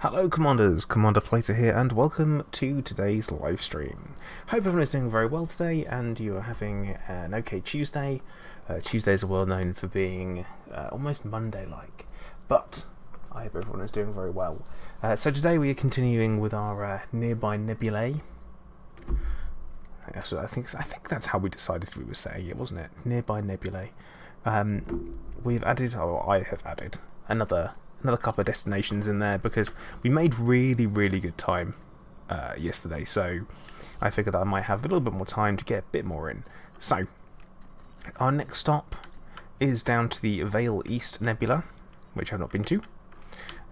Hello Commanders, Commander Plater here and welcome to today's live stream. Hope everyone is doing very well today and you are having an okay Tuesday. Tuesdays are well known for being almost Monday-like, but I hope everyone is doing very well. So today we are continuing with our Nearby Nebulae. Actually, I think that's how we decided we were saying it, wasn't it? Nearby Nebulae. We've added, or I have added, another couple of destinations in there because we made really good time yesterday, so I figured that I might have a little bit more time to get a bit more in. So our next stop is down to the Vale East Nebula, which I've not been to,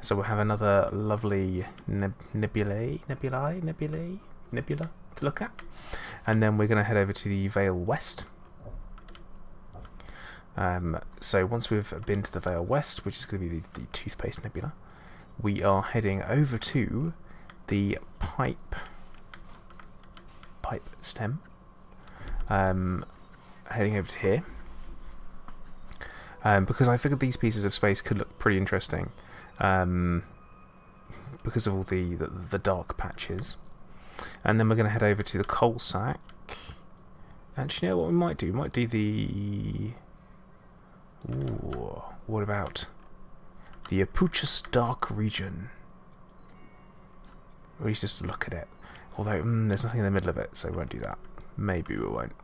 so we'll have another lovely nebula to look at, and then we're going to head over to the Vale West. So once we've been to the Vale West, which is going to be the Toothpaste Nebula, we are heading over to the Pipe Stem. Heading over to here, because I figured these pieces of space could look pretty interesting, because of all the dark patches. And then we're going to head over to the Coal Sack. Actually, you know what we might do? We might do the... Ooh, what about the Apuchus Dark region? Or just look at it. Although there's nothing in the middle of it, so we won't do that. Maybe we won't.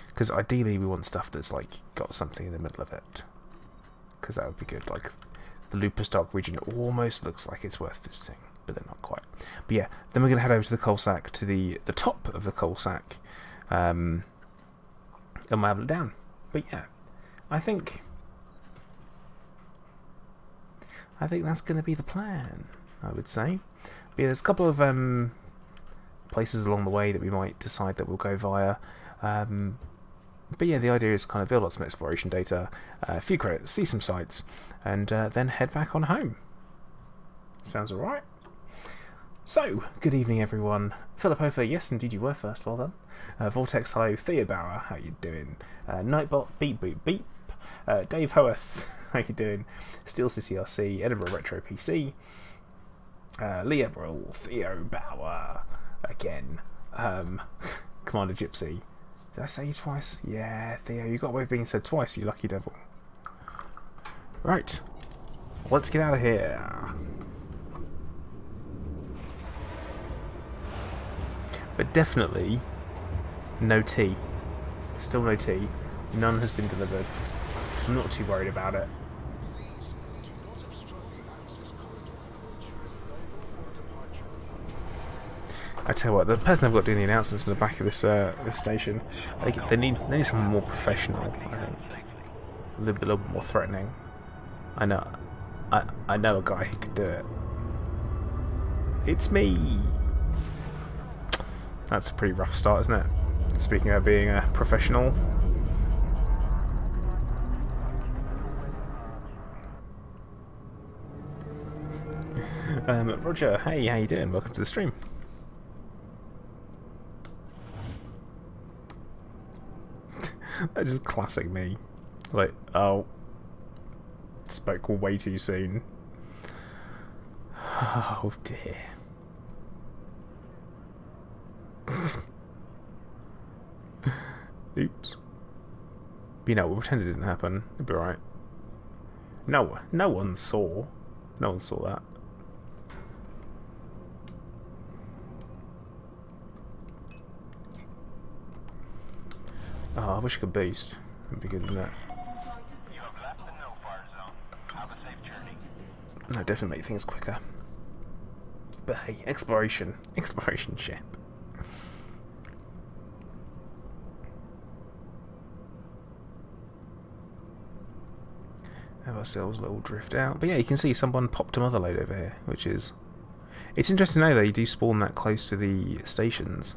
Because ideally we want stuff that's like got something in the middle of it. Because that would be good. Like the Lupus Dark region almost looks like it's worth visiting, but they're not quite. But yeah, then we're going to head over to the Coal Sack, to the top of the Coal Sack. And we'll have it down. But yeah, I think that's going to be the plan, I would say. But yeah, there's a couple of places along the way that we might decide that we'll go via. But yeah, the idea is kind of build lots of exploration data, a few credits, see some sights, and then head back on home. Sounds alright? So, good evening everyone. Philip Hofer, yes indeed you were first, well done. Vortex, hello. Theo Bauer, how you doing? Nightbot, beep boop beep. Dave Hoeth, how you doing? Steel City RC, Edinburgh Retro PC. Lee Eberl, Theo Bauer, again. Commander Gypsy. Did I say you twice? Yeah, Theo, you got away with being said twice, you lucky devil. Right, let's get out of here. But definitely no tea. Still no tea. None has been delivered. I'm not too worried about it. I tell you what, the person I've got doing the announcements in the back of this this station, they need someone more professional. I think a little bit more threatening. I know a guy who could do it. It's me. That's a pretty rough start, isn't it? Speaking of being a professional. Roger, hey, how you doing? Welcome to the stream. That's just classic me. Like, oh, spoke way too soon. Oh dear. Oops. But you know, we'll pretend it didn't happen. It'll be alright. No one saw. No one saw that. Oh, I wish I could boost. That'd be good, wouldn't it? No, definitely make things quicker. But hey, exploration ship. Have ourselves a little drift out. But yeah, you can see someone popped a mother load over here, which is... It's interesting to know they do spawn that close to the stations.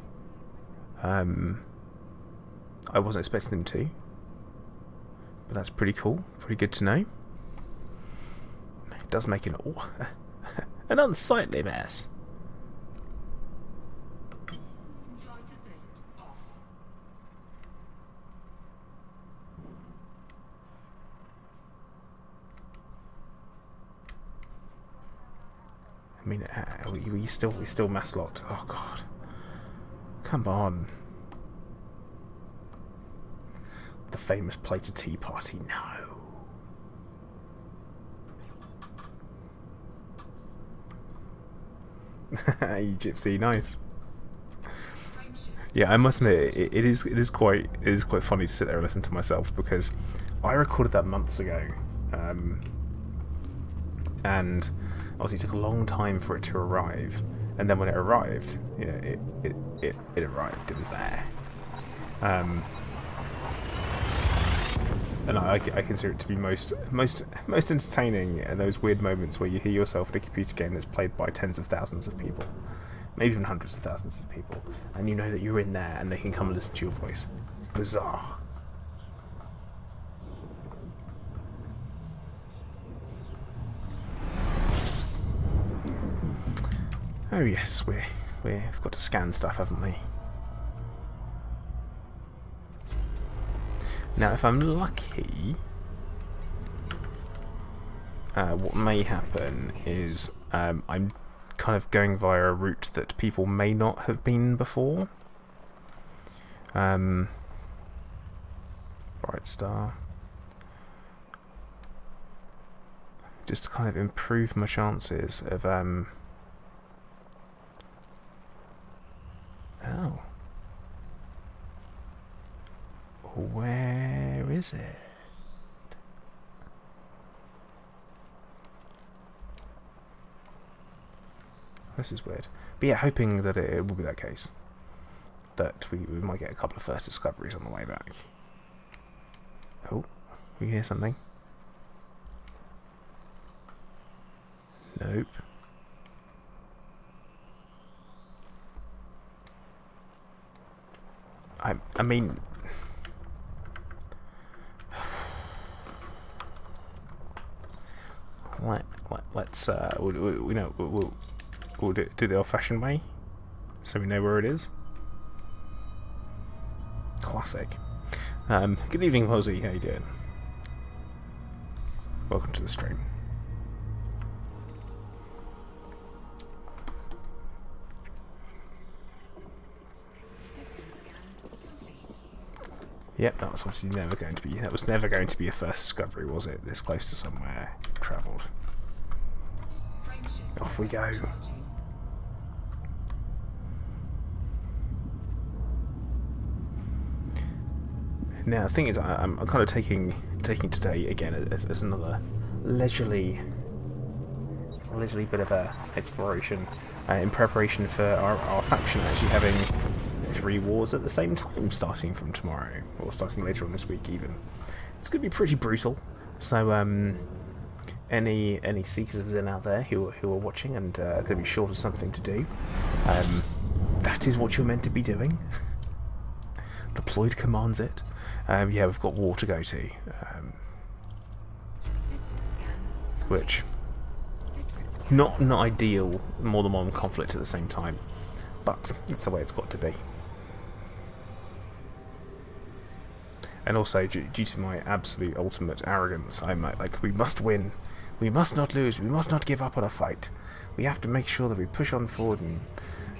I wasn't expecting them to. But that's pretty cool. Pretty good to know. It does make an unsightly mess. I mean, we still mass locked. Oh god, come on. The famous plated tea party. No. You gypsy, nice. Yeah, I must admit, it is quite funny to sit there and listen to myself, because I recorded that months ago, and obviously it took a long time for it to arrive, and then when it arrived, you know, it arrived. It was there, and I consider it to be most entertaining in those weird moments where you hear yourself in a computer game that's played by tens of thousands of people. Maybe even hundreds of thousands of people, and you know that you're in there and they can come and listen to your voice. Bizarre. Oh yes, we've got to scan stuff, haven't we? Now, if I'm lucky, what may happen is I'm kind of going via a route that people may not have been before. Bright Star. Just to kind of improve my chances of oh. Where is it? This is weird. But yeah, hoping that it will be that case. That we might get a couple of first discoveries on the way back. Oh, we hear something? Nope. I mean... Let's we'll do the old-fashioned way, so we know where it is. Classic. Good evening, Posey. How you doing? Welcome to the stream. Yep, that was obviously never going to be. That was never going to be a first discovery, was it? This close to somewhere travelled. Off we go. Now the thing is, I'm kind of taking today again as another leisurely bit of a exploration in preparation for our faction actually having 3 wars at the same time, starting from tomorrow, or starting later on this week even. It's going to be pretty brutal. So any seekers of Zen out there who are watching and are going to be short of something to do, that is what you're meant to be doing. Deployed commands it. Yeah, we've got war to go to, which not ideal, more than one conflict at the same time, but it's the way it's got to be. And also, due to my absolute ultimate arrogance, I'm like, we must win, we must not lose, we must not give up on a fight. We have to make sure that we push on forward,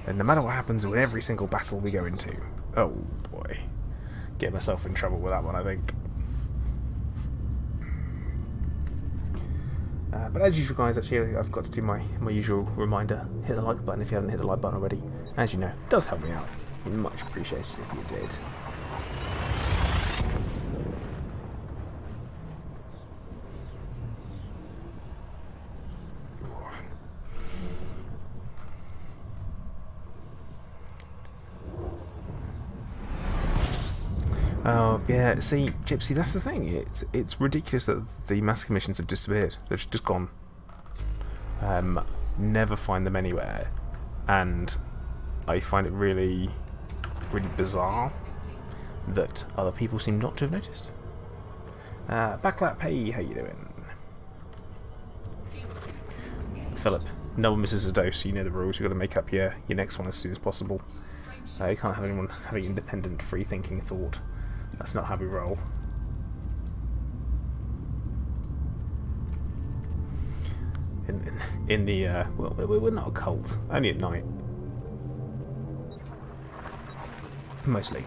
and no matter what happens, win every single battle we go into. Oh boy. Get myself in trouble with that one, I think. But as usual, guys, actually, I've got to do my usual reminder. Hit the like button if you haven't hit the like button already. As you know, it does help me out. Much appreciated if you did. Oh, yeah, see, Gypsy, that's the thing. It's ridiculous that the mass commissions have disappeared. They've just gone. Never find them anywhere. And I find it really bizarre that other people seem not to have noticed. Backlap, hey, how you doing? Philip, no one misses a dose, you know the rules. You've got to make up your next one as soon as possible. You can't have anyone having independent, free-thinking thought. That's not how we roll. In in the well, we're not a cult, only at night, mostly.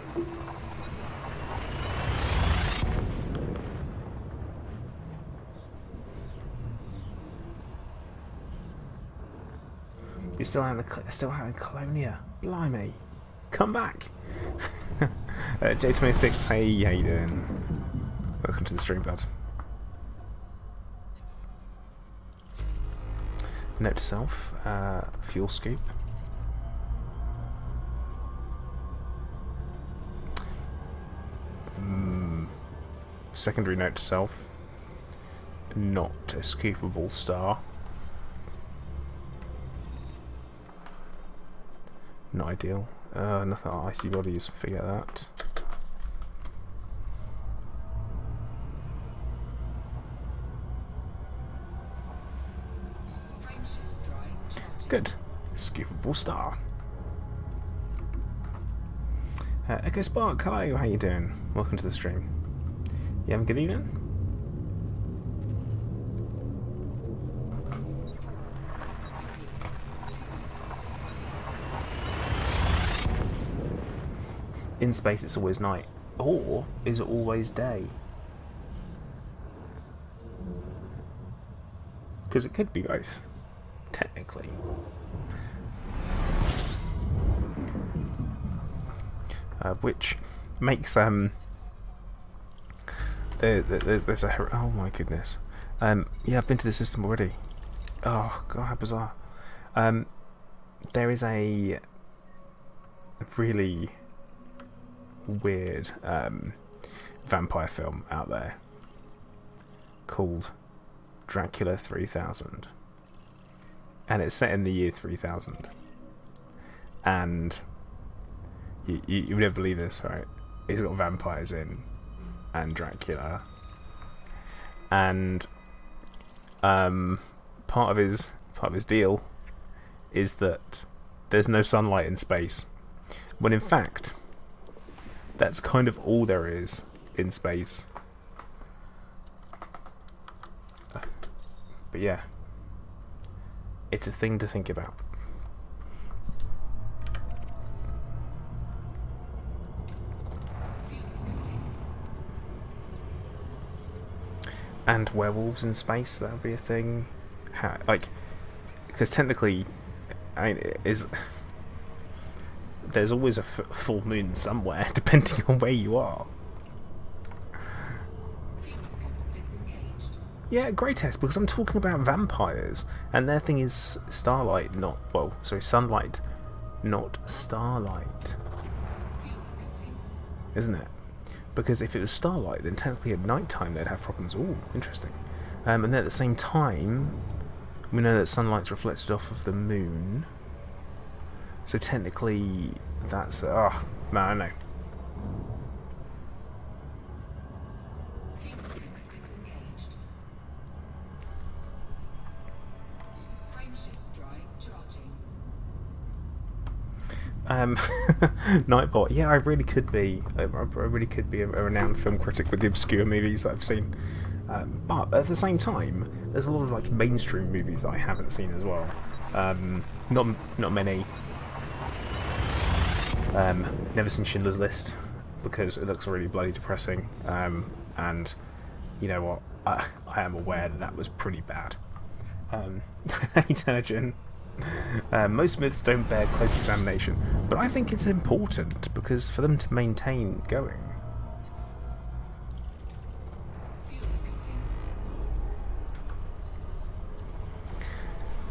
You're still out in Colonia. Blimey, come back. J26, hey, how you doing? Welcome to the stream, bud. Note to self, fuel scoop. Secondary note to self, not a scoopable star. Not ideal. Nothing like icy bodies, forget that. Good. Scoopable star. Echo Spark, hello, how you doing? Welcome to the stream. You having a good evening? In space it's always night. Or is it always day? Because it could be both, technically. Which makes there's a oh my goodness, yeah, I've been to the system already. Oh god, how bizarre. There is a really weird vampire film out there called Dracula 3000, and it's set in the year 3000, and you would never believe this, right? It's got vampires in, and Dracula, and part of his deal is that there's no sunlight in space, when in fact that's kind of all there is in space. But yeah, it's a thing to think about. And werewolves in space, that would be a thing. Because technically, I mean, there's always a full moon somewhere, depending on where you are. Yeah, great test, because I'm talking about vampires, and their thing is starlight, not, well, sorry, sunlight, not starlight. Isn't it? Because if it was starlight, then technically at night time they'd have problems. Ooh, interesting. And then at the same time, we know that sunlight's reflected off of the moon. So technically, that's... oh, man, I know. Nightbot, yeah, I really could be. I really could be a renowned film critic with the obscure movies that I've seen. But at the same time, there's a lot of like mainstream movies that I haven't seen as well. Not many. Never seen Schindler's List because it looks really bloody depressing. And you know what? I am aware that was pretty bad. Hey, Turgeon. Most myths don't bear close examination, but I think it's important because for them to maintain going.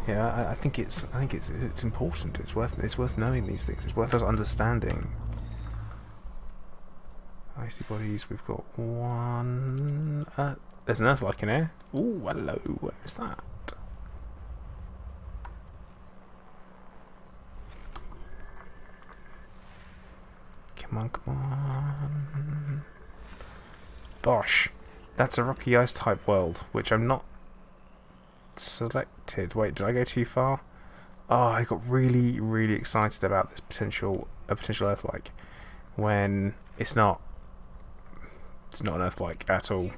Yeah, I think it's important. It's worth knowing these things. It's worth us understanding. Icy bodies. We've got one. There's an Earth-like in here. Ooh, hello. Where is that? Come on, come on. Bosh. That's a rocky ice type world, which I'm not selected. Wait, did I go too far? Oh, I got really, really excited about this potential Earth-like when it's not. It's not an Earth-like at all.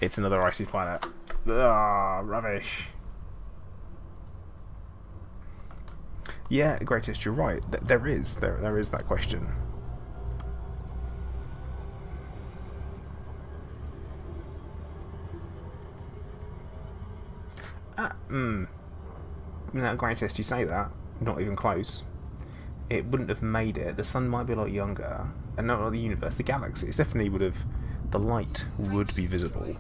It's another icy planet. Ah, rubbish. Yeah, greatest, you're right. There is that question. Now, greatest, you say that, not even close. It wouldn't have made it. The sun might be a lot younger, and not the universe, the galaxy. It definitely would have. The light would be visible.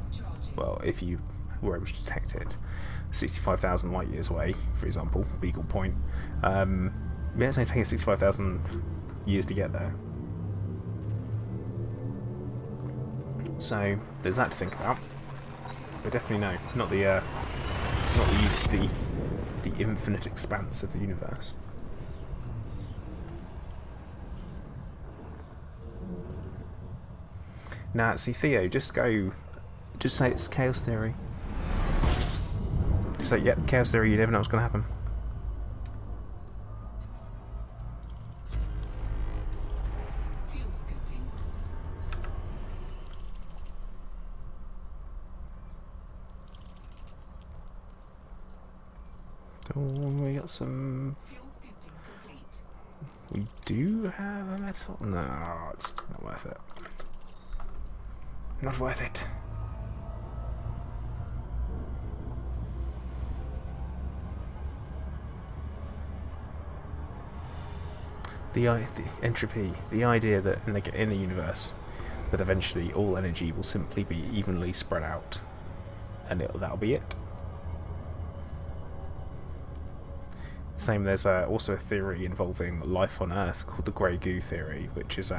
Well, if you were able to detect it. 65,000 light years away, for example, Beagle Point. It's only taking 65,000 years to get there. So there's that to think about. But definitely no, not the infinite expanse of the universe. Now, see, Theo, just say it's chaos theory. Just say, yep, chaos theory, you never know what's going to happen. Oh, we got some... We do have a metal? No, it's not worth it. Not worth it. The entropy, the idea that in the universe, that eventually all energy will simply be evenly spread out, and that'll be it. Same, there's also a theory involving life on Earth called the grey goo theory, which is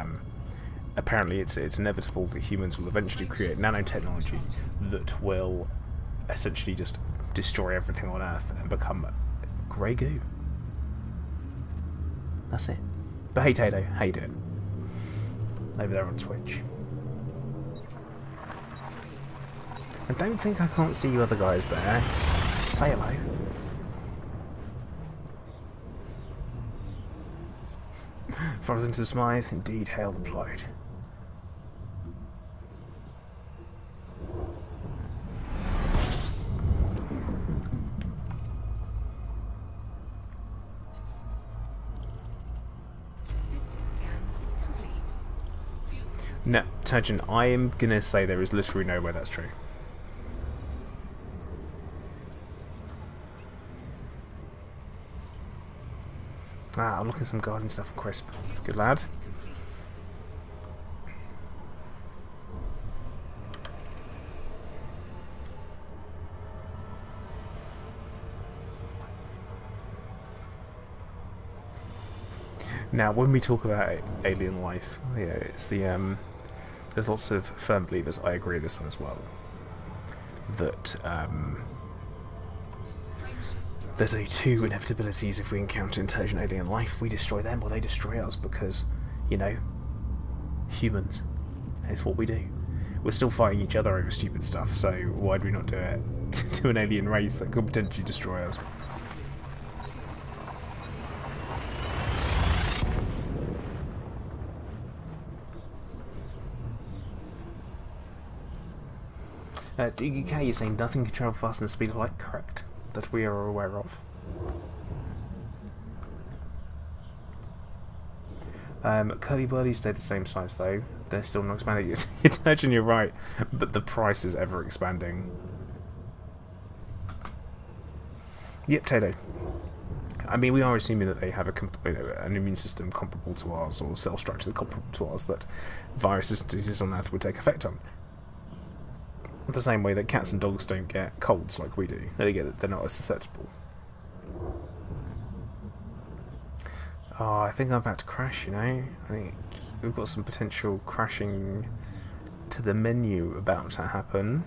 apparently it's inevitable that humans will eventually create nanotechnology that will essentially just destroy everything on Earth and become grey goo. That's it. But hey Tato, how you doing? Over there on Twitch. And don't think I can't see you other guys there. Say hello. Frozen to Smythe, indeed, hail the plight. No, Turgeon, I am gonna say there is literally no way that's true. Ah, I'm looking at some garden stuff from Crisp. Good lad. Now, when we talk about alien life, yeah, it's the there's lots of firm believers. I agree with this one as well. That there's only two inevitabilities if we encounter intelligent alien life: we destroy them, or they destroy us. Because, you know, humans, it's what we do. We're still fighting each other over stupid stuff. So why do we not do it to an alien race that could potentially destroy us? DGK is saying nothing can travel faster than the speed of light. Correct. That we are aware of. Curly Burlies stay the same size though. They're still not expanding. You're touching, you're right, but the price is ever expanding. Yep, Tato. I mean, we are assuming that they have an immune system comparable to ours, or cell structure comparable to ours, that viruses and diseases on Earth would take effect on. The same way that cats and dogs don't get colds like we do. They're not as susceptible. Oh, I think I'm about to crash, you know? I think we've got some potential crashing to the menu about to happen.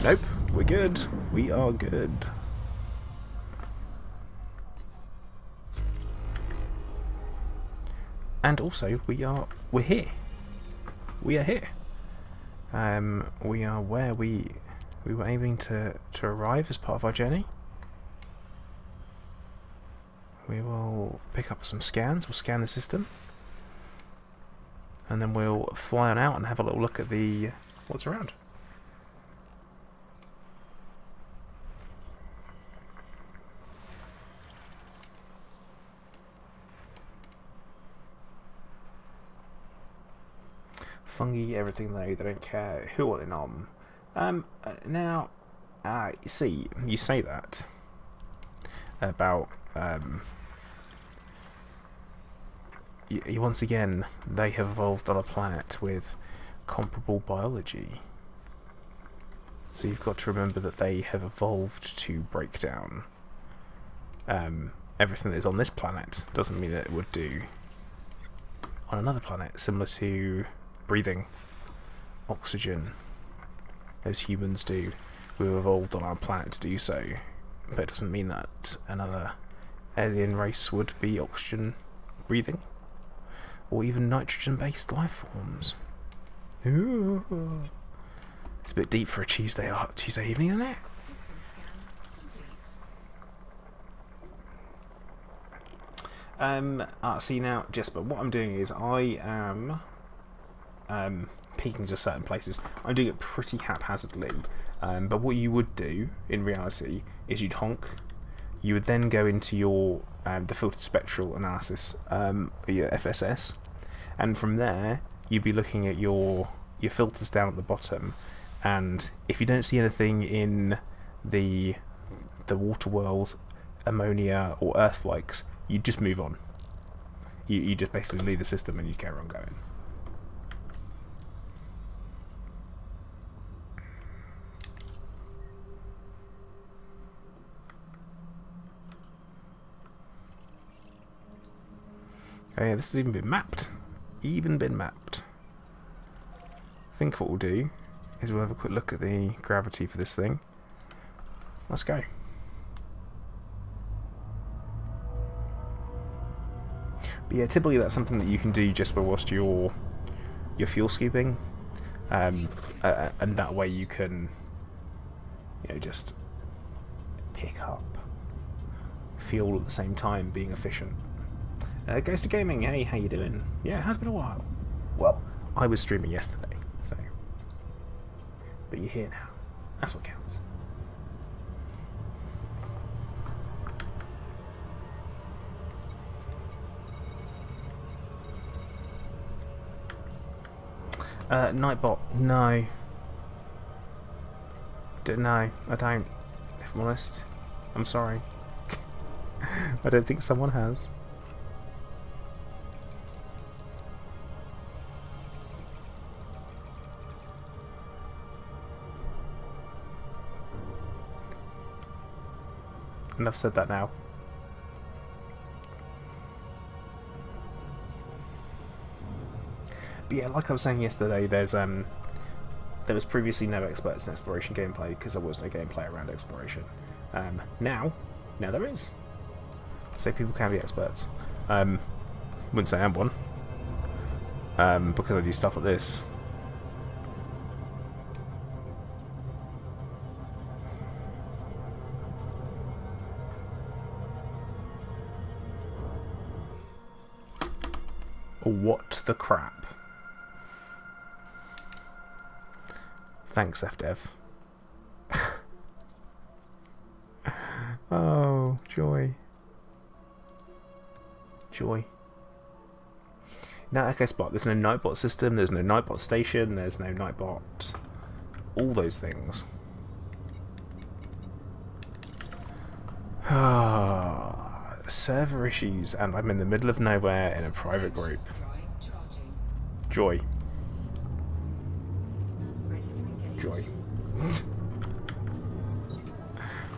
Nope, we're good. We are good. And also, we're here. We are here. We are where we were aiming to arrive as part of our journey. We will pick up some scans, we'll scan the system, and then we'll fly on out and have a little look at what's around. Fungi, everything though, they don't care. Who are they nom? Now, you see, you say that about once again, they have evolved on a planet with comparable biology. So you've got to remember that they have evolved to break down everything that is on this planet. Doesn't mean that it would do on another planet, similar to breathing oxygen as humans do. We've evolved on our planet to do so, but it doesn't mean that another alien race would be oxygen breathing or even nitrogen based life forms. Ooh. It's a bit deep for a Tuesday evening, isn't it? See now, Jesper, what I'm doing is I am peeking to certain places. I'm doing it pretty haphazardly, but what you would do in reality is you'd honk. You would then go into your the filtered spectral analysis, your FSS, and from there you'd be looking at your filters down at the bottom. And if you don't see anything in the water world, ammonia or earth likes, you just move on. You just basically leave the system and you carry on going. Oh yeah, this has even been mapped. I think what we'll do is we'll have a quick look at the gravity for this thing. Let's go. But yeah, typically that's something that you can do just by whilst you're fuel scooping, and that way you can, just pick up fuel at the same time, being efficient. Goes to Gaming, hey, how you doing? Yeah, it has been a while. Well, I was streaming yesterday, so. But you're here now. That's what counts. Nightbot, no. No, I don't, if I'm honest. I'm sorry. I don't think someone has. And I've said that now. But yeah, like I was saying yesterday, there was previously no experts in exploration gameplay because there was no gameplay around exploration. Now there is. So people can be experts. Wouldn't say I'm one. Because I do stuff like this. What the crap? Thanks, FDev. Oh, joy. Joy. Now, okay, Spot, there's no Nightbot system, there's no Nightbot station, there's no Nightbot... all those things. Server issues, and I'm in the middle of nowhere in a private group. Joy. Joy.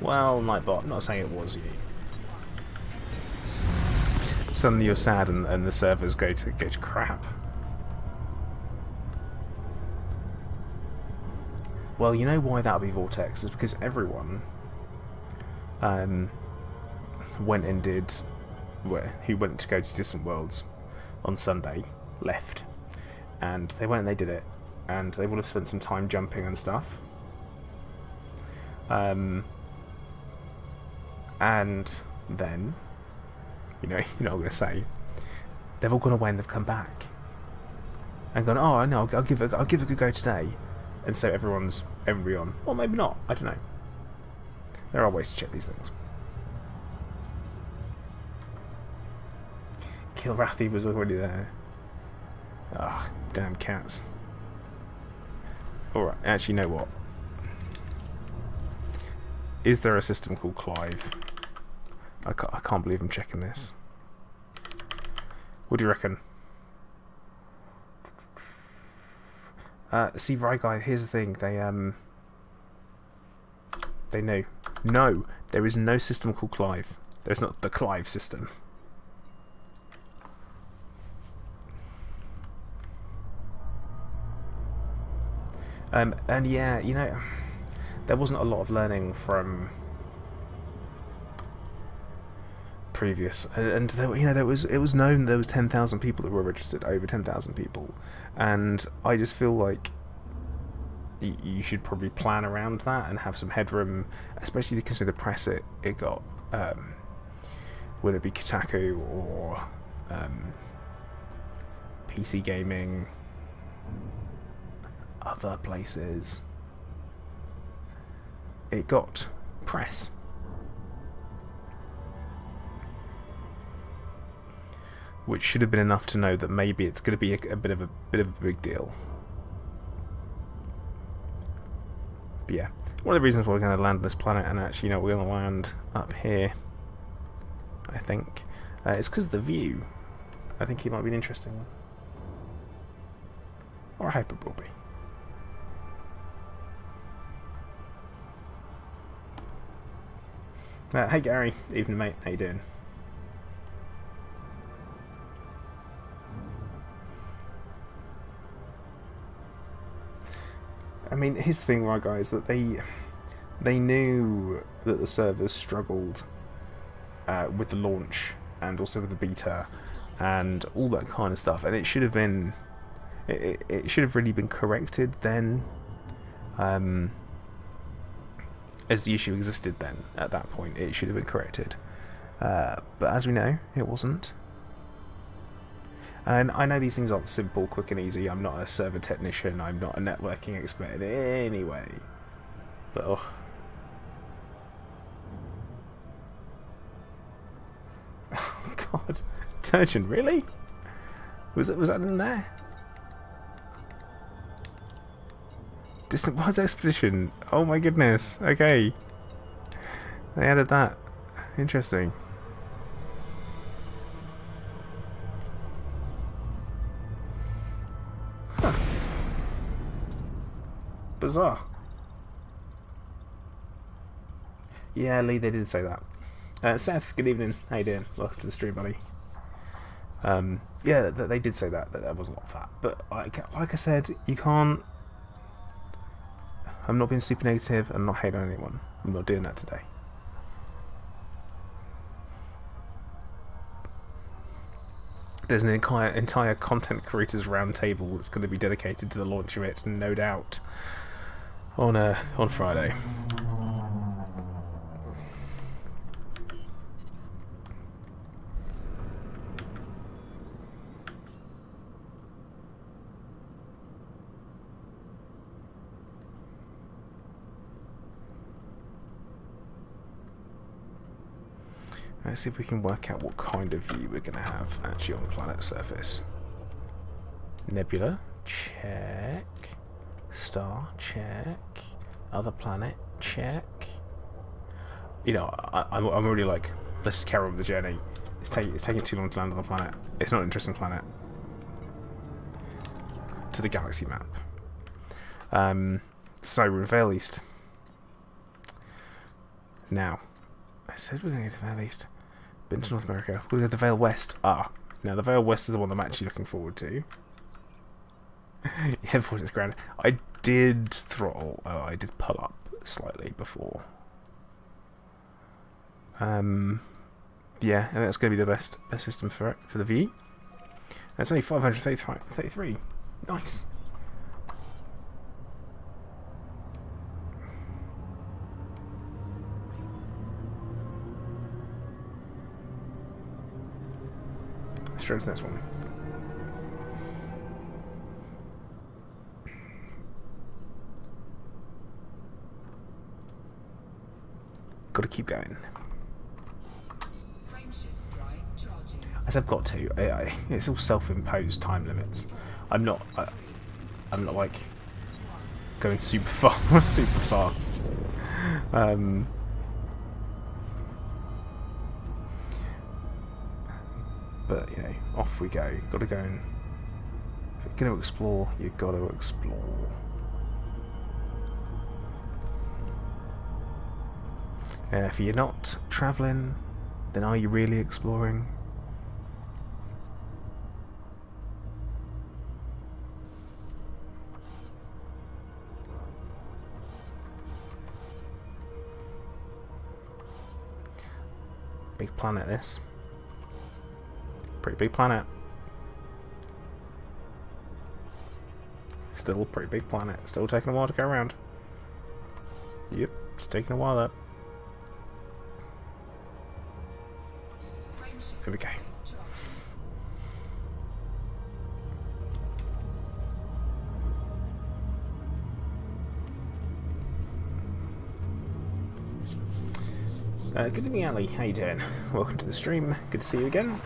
Well, Nightbot, I'm not saying it was you. Suddenly you're sad and the servers go to crap. Well, you know why that would be Vortex? It's because everyone went and did... who went to go to Distant Worlds on Sunday, left. And they went and they did it. And they would have spent some time jumping and stuff. And then... you know what I'm going to say. They've all gone away and they've come back. And gone, oh, no, I'll give it a good go today. And so everybody on. Well, maybe not. I don't know. There are ways to check these things. Kilrathi was already there. Ah, damn cats. Alright, actually, you know what? Is there a system called Clive? I can't believe I'm checking this. What do you reckon? See, right, guy. Here's the thing. They know. No, there is no system called Clive. There's not the Clive system. And yeah, you know, there wasn't a lot of learning from previous, and there, you know, it was known there was 10,000 people that were registered, over 10,000 people, and I just feel like you should probably plan around that and have some headroom, especially considering the press it got, whether it be Kotaku or PC Gaming, other places. It got press. Which should have been enough to know that maybe it's going to be a bit of a big deal. But yeah, one of the reasons why we're going to land on this planet, and actually, you know, we're going to land up here, I think, is because of the view. I think it might be an interesting one. Or I hope it will be. Hey Gary, evening mate, how you doing? I mean, here's the thing, right, guys, that they knew that the servers struggled with the launch and also with the beta and all that kind of stuff, and it should have been, it should have really been corrected then, as the issue existed then. At that point, it should have been corrected, but as we know, it wasn't. And I know these things aren't simple, quick and easy. I'm not a server technician, I'm not a networking expert in any way. But oh. Oh god. Turgeon, really? Was that in there? Distant Worlds Expedition. Oh my goodness. Okay. They added that. Interesting. Bizarre. Yeah, Lee, they did say that. Seth, good evening. How you doing? Welcome to the stream, buddy. Yeah, they did say that there was a lot of that. But like I said, you can't... I'm not being super negative. I'm not hating on anyone. I'm not doing that today. There's an entire content creators roundtable that's going to be dedicated to the launch of it, no doubt, on Friday. Let's see if we can work out what kind of view we're going to have actually on the planet's surface. Nebula, check. Star, check. Other planet, check. You know, I'm already like, let's just carry on with the journey. It's taking too long to land on the planet. It's not an interesting planet. To the galaxy map. So we're in Vale East. Now, I said we're going to go to Vale East. Been to North America. We'll go to the Vale West. Ah, now the Vale West is the one I'm actually looking forward to. Yeah, 40 grand. I did throttle. Oh, I did pull up slightly before. Yeah, and that's going to be the best system for it, for the view. That's only 533. Nice. Straight to the next one. Got to keep going. As I've got to, it's all self-imposed time limits. I'm not like going super fast, super fast. But you know, off we go. Got to go and if you're going to explore, you've got to explore. If you're not travelling, then are you really exploring? Big planet, this. Pretty big planet. Still a pretty big planet. Still taking a while to go around. Yep, it's taking a while up. Here we go. Good evening, Ali. How you doing? Welcome to the stream. Good to see you again.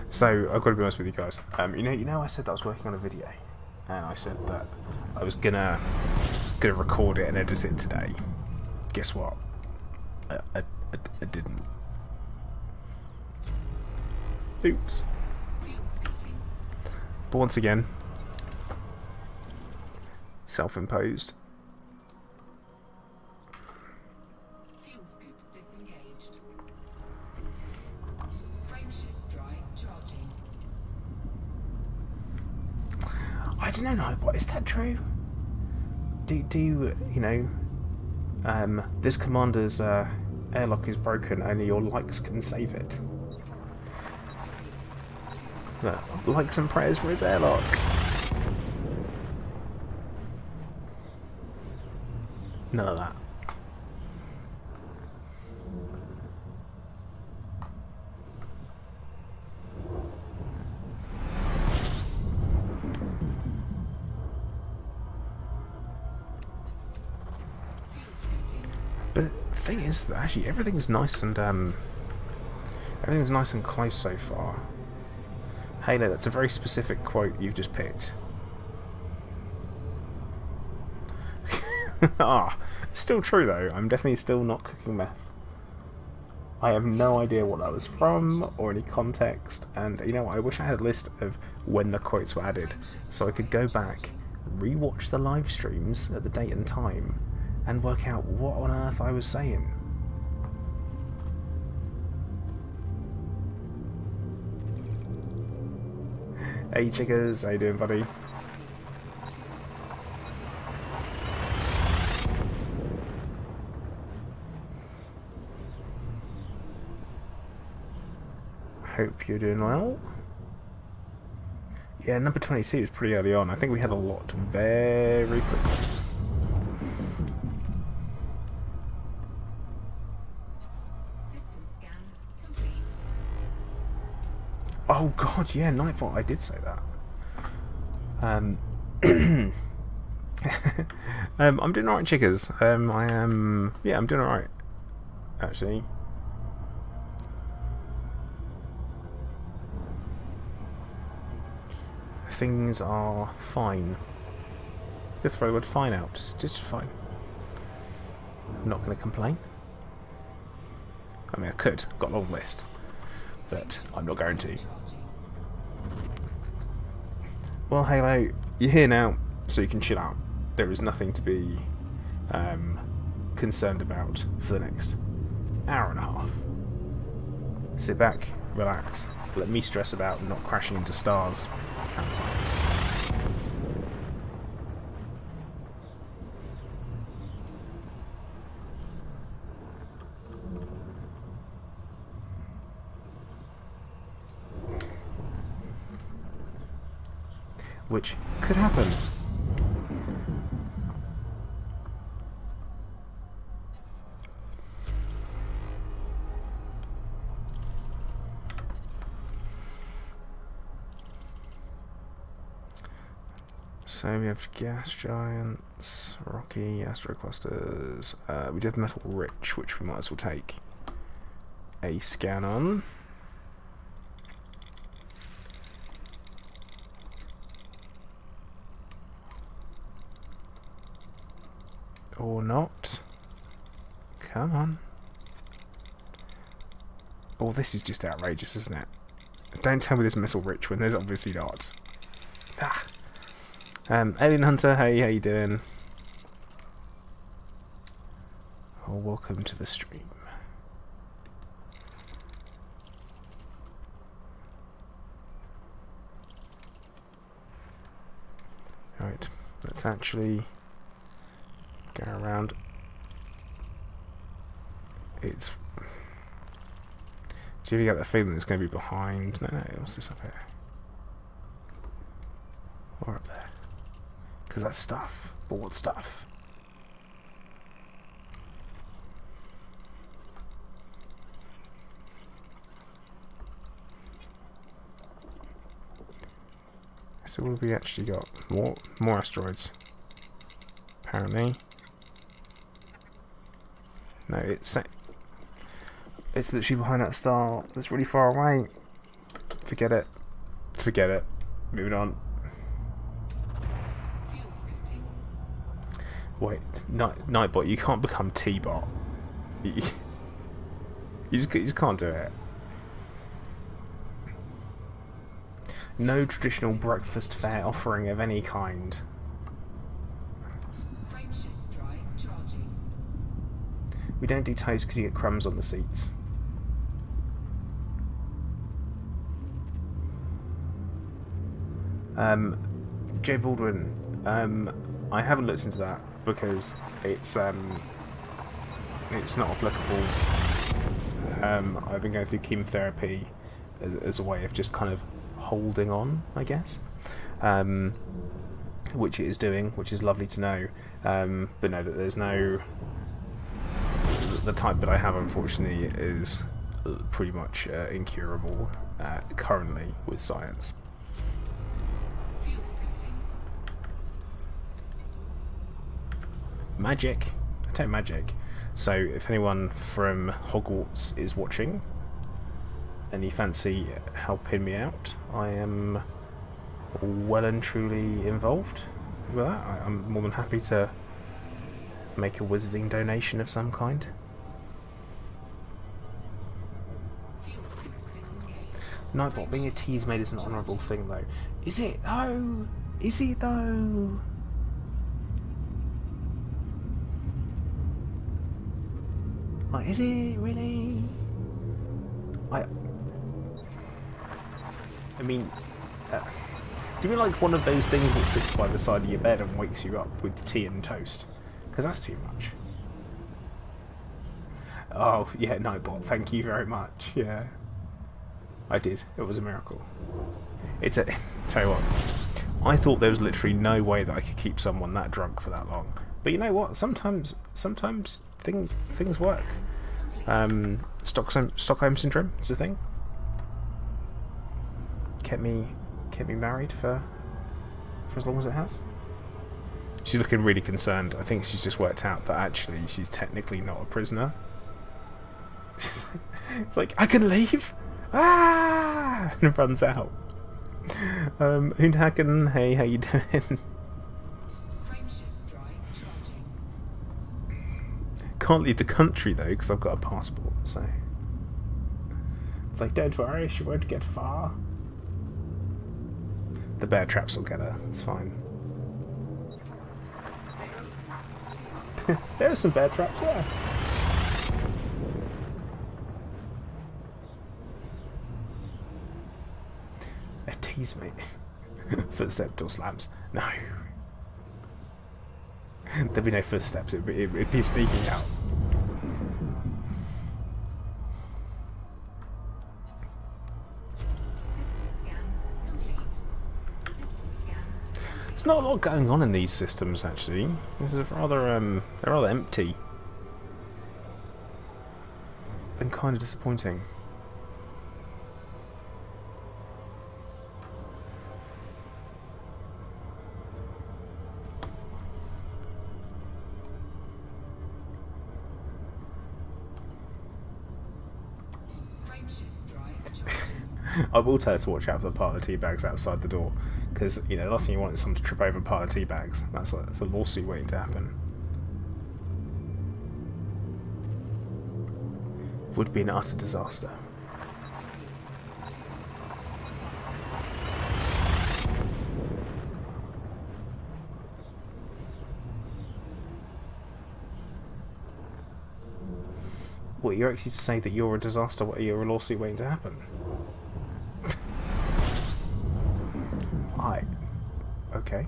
So I've got to be honest with you guys. You know, I said that I was working on a video, and I said that I was gonna record it and edit it today. Guess what? I didn't. Oops. But once again, self-imposed. Fuel scoop disengaged. Frameshift drive charging. I don't know, what is that true? Do you know? This commander's airlock is broken. Only your likes can save it. Likes and prayers for his airlock. None of that. But the thing is that actually everything's nice and close so far. Halo, that's a very specific quote you've just picked. Ah, it's still true though. I'm definitely still not cooking meth. I have no idea what that was from or any context, and you know what, I wish I had a list of when the quotes were added so I could go back, re-watch the live streams at the date and time and work out what on earth I was saying. Hey chickers, how you doing, buddy? Hope you're doing well. Yeah, number 22 is pretty early on. I think we had a lot very quickly. System scan complete. Oh god, yeah, Nightfall, I did say that. I'm doing alright, chickers. I'm doing alright, actually. Things are fine. Good throw the word fine out, just fine. I'm not going to complain. I mean, I could, got a long list, but I'm not going to. Well, Halo, you're here now, so you can chill out. There is nothing to be concerned about for the next hour and a half. Sit back, relax, let me stress about not crashing into stars and planets. Which could happen. So we have gas giants, rocky, asteroid clusters. We do have metal rich, which we might as well take. a scan on. Or not. Come on. Oh, this is just outrageous, isn't it? Don't tell me there's metal rich when there's obviously not. Ah. Alien Hunter, hey, how you doing? Oh, welcome to the stream. Right, let's actually go around. It's... Do you get that feeling it's going to be behind? No, what's this up here? Or up there? Because that's stuff. But what stuff? So what have we actually got? More asteroids. Apparently. No, it's literally behind that star that's really far away. Forget it. Forget it. Moving on. Wait, Nightbot, you can't become T-Bot. You just can't do it. No traditional breakfast fare offering of any kind. Frameshift drive charging. We don't do toast because you get crumbs on the seats. Joe Baldwin, I haven't looked into that because it's not applicable. I've been going through chemotherapy as a way of just kind of holding on, I guess, which it is doing, which is lovely to know. But no, that there's no... The type that I have, unfortunately, is pretty much incurable currently with science. Fuel scooping. Magic. I take magic. So if anyone from Hogwarts is watching and you fancy helping me out, I am well and truly involved with that. I'm more than happy to make a wizarding donation of some kind. Fuel scoop disengaged. Nightbot, being a tease-mate is an honourable thing though. Is it though? Is it though? Like, is it really? I mean, do you mean like one of those things that sits by the side of your bed and wakes you up with tea and toast? Because that's too much. Oh, yeah, Nightbot, thank you very much, yeah. I did, it was a miracle. It's a... Tell you what, I thought there was literally no way that I could keep someone that drunk for that long. But you know what, sometimes things work. Stockholm Syndrome is a thing. Kept me married for as long as it has. She's looking really concerned. I think she's just worked out that actually she's technically not a prisoner. It's like, I can leave! Ah! And runs out. Hundhaken, hey, how you doing? Frameshift drive charging. Can't leave the country though, because I've got a passport, so... It's like, don't worry, she won't get far. The bear traps will get her, it's fine. There are some bear traps, yeah. A tease, mate. Footstep door slams. No. There'd be no footsteps, it'd be sneaking out. System scan complete. System scan. There's not a lot going on in these systems, actually. This is rather, they're rather empty. And kind of disappointing. Frameshift drive charging. I will tell her to watch out for the pile of tea bags outside the door, because you know the last thing you want is someone to trip over a pile of tea bags. That's a lawsuit waiting to happen. Would be an utter disaster. What, you're actually to say that you're a disaster, you're a lawsuit waiting to happen? Okay.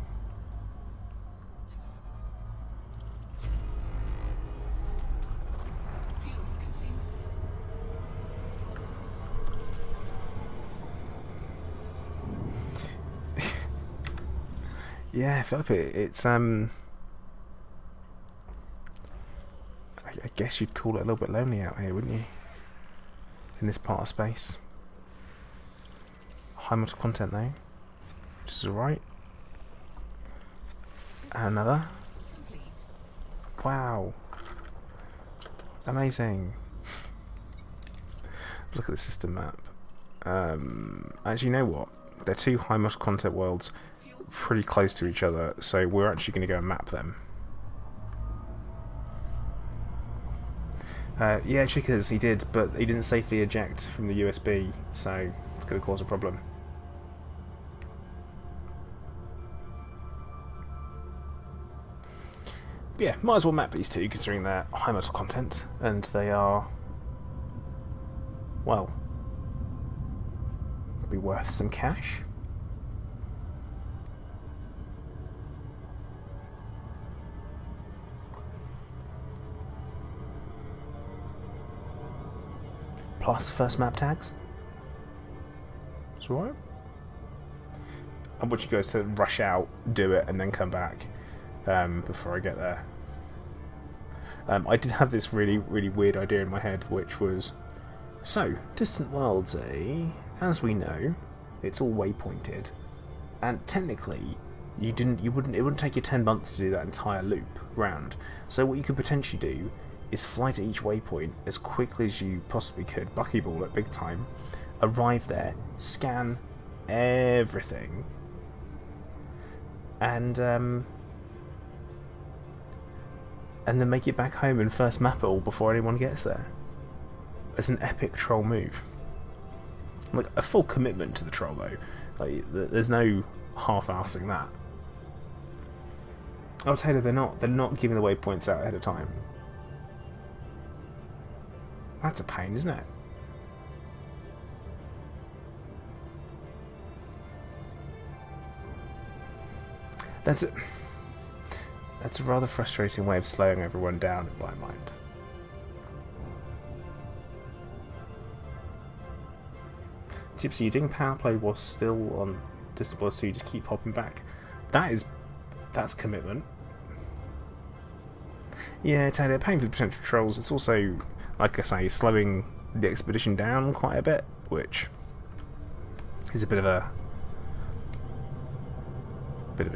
Fuels complete. Yeah, Philip, it's I guess you'd call it a little bit lonely out here, wouldn't you? In this part of space. High much content though, which is alright. Another. Complete. Wow. Amazing. Look at the system map. Actually, you know what? They're two high much content worlds pretty close to each other, so we're actually going to go and map them. Yeah, Chickers, he did, but he didn't safely eject from the USB, so it's going to cause a problem. But yeah, might as well map these two, considering they're high metal content, and they are, well, be worth some cash. Plus first map tags. That's alright. I want you guys to rush out, do it, and then come back before I get there. I did have this really weird idea in my head, which was, so distant worlds, as we know, it's all waypointed, and technically it wouldn't take you 10 months to do that entire loop round. So what you could potentially do is fly to each waypoint as quickly as you possibly could, buckyball it big time, arrive there, scan everything, and then make it back home and first map it all before anyone gets there. It's an epic troll move. Like, a full commitment to the troll though. Like, there's no half-assing that. I'll tell you, they're not giving the waypoints out ahead of time. That's a pain, isn't it? That's a rather frustrating way of slowing everyone down in my mind. Gypsy, you doing power play was still on Distant Worlds 2, you just keep hopping back. That's commitment. Yeah, Taylor, paying for the potential trolls, it's also, like I say, slowing the expedition down quite a bit, which is a bit of a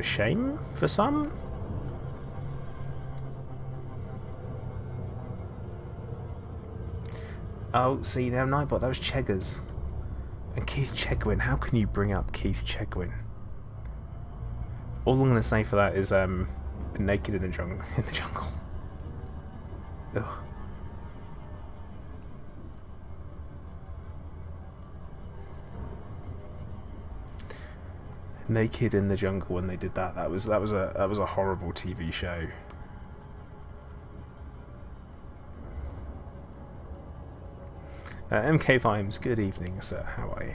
shame for some. Oh, see now, Nightbot, that was Cheggers. And Keith Chegwin, how can you bring up Keith Chegwin? All I'm going to say for that is naked in the jungle. Ugh. Naked in the Jungle, when they did that, that was a horrible TV show. MK Vimes, good evening, sir. How are you?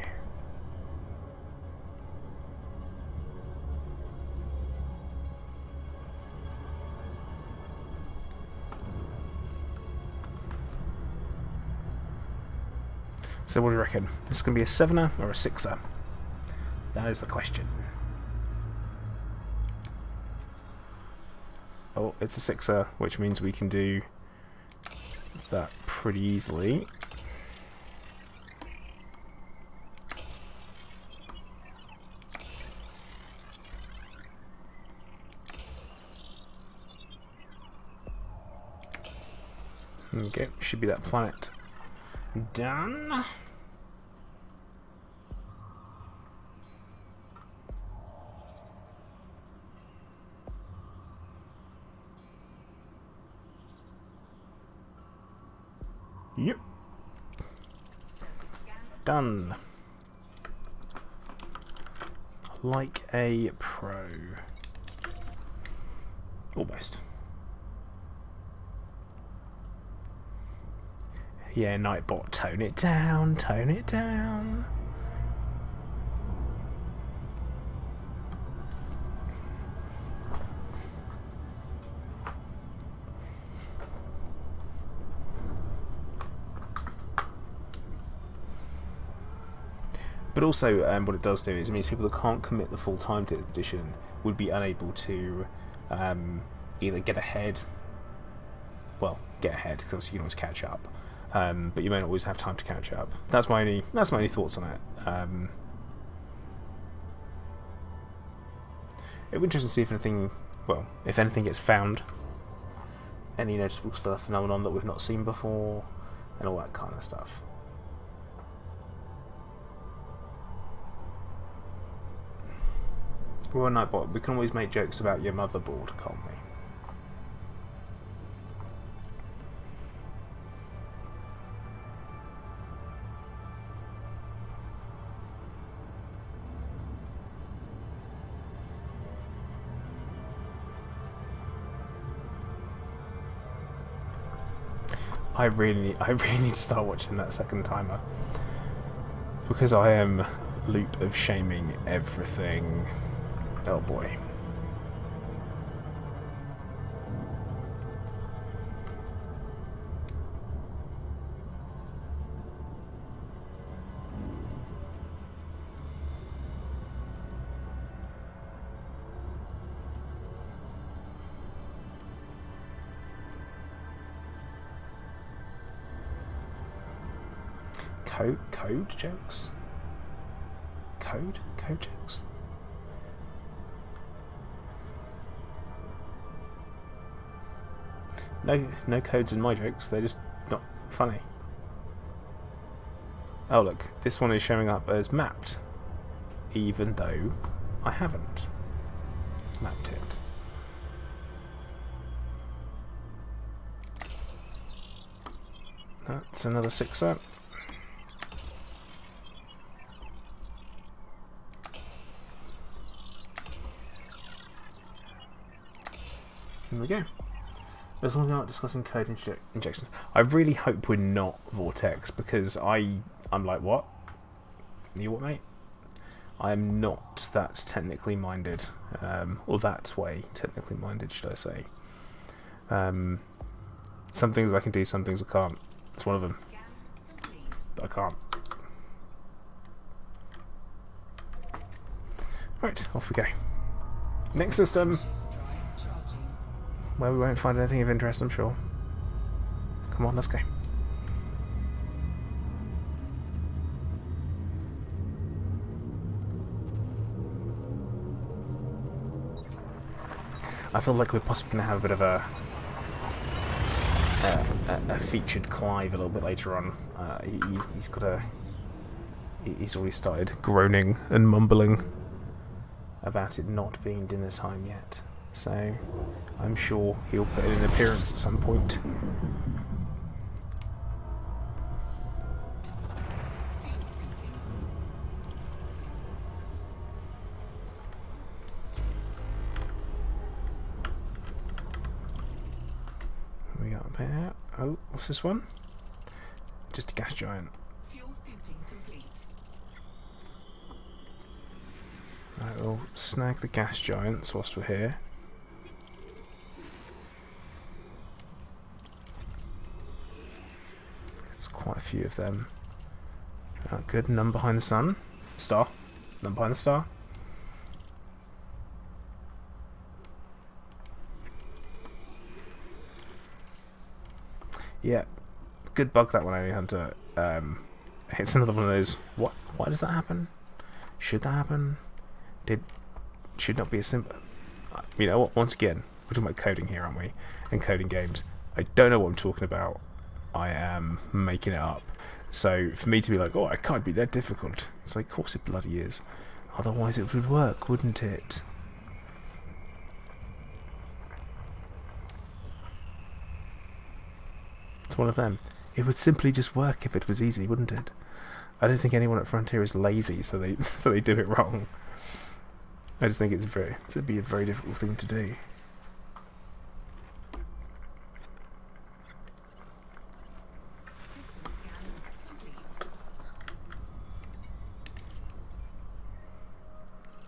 So what do you reckon? This is going to be a 7er or a 6er? That is the question. Oh, it's a 6er, which means we can do that pretty easily. Okay, should be that planet done. Yep. Surface scan. Done. Like a pro. Almost. Yeah, Nightbot, tone it down, tone it down. But also, what it does do is it means people that can't commit the full time to the edition would be unable to either get ahead, because obviously you can always catch up, but you may not always have time to catch up. That's my only thoughts on it. It'll be interesting to see if anything gets found, any noticeable stuff, phenomenon that we've not seen before, and all that kind of stuff. Well, Nightbot, we can always make jokes about your motherboard, can't we? I really need to start watching that second timer, because I am loop of shaming everything. Oh boy. Code jokes? Code jokes? No codes in my jokes, they're just not funny. Oh look, this one is showing up as mapped, even though I haven't mapped it. That's another 6er. Here we go. There's one about discussing code injections. I really hope we're not Vortex, because I'm like, what? You what, mate? I am not that technically minded, or that way technically minded, should I say. Some things I can do, some things I can't. It's one of them. But I can't. Right, off we go. Next system, where we won't find anything of interest, I'm sure. Come on, let's go. I feel like we're possibly going to have a bit of a featured Clive a little bit later on. He's already started groaning and mumbling about it not being dinner time yet. So I'm sure he'll put in an appearance at some point. We got a bit. Oh, what's this one? Just a gas giant. Fuel scooping complete. Right, we'll snag the gas giants whilst we're here. There's quite a few of them. Good. None behind the sun. Star. None behind the star. Yeah, good bug that one, Only Hunter. It's another one of those. What? Why does that happen? Should that happen? Should not be a simple. You know what? Once again, we're talking about coding here, aren't we? And coding games. I don't know what I'm talking about. I am making it up. So for me to be like, oh, it can't be that difficult. It's like, of course it bloody is. Otherwise it would work, wouldn't it? It's one of them. It would simply just work if it was easy, wouldn't it? I don't think anyone at Frontier is lazy, so they so they do it wrong. I just think it'd be a very difficult thing to do. System scan complete.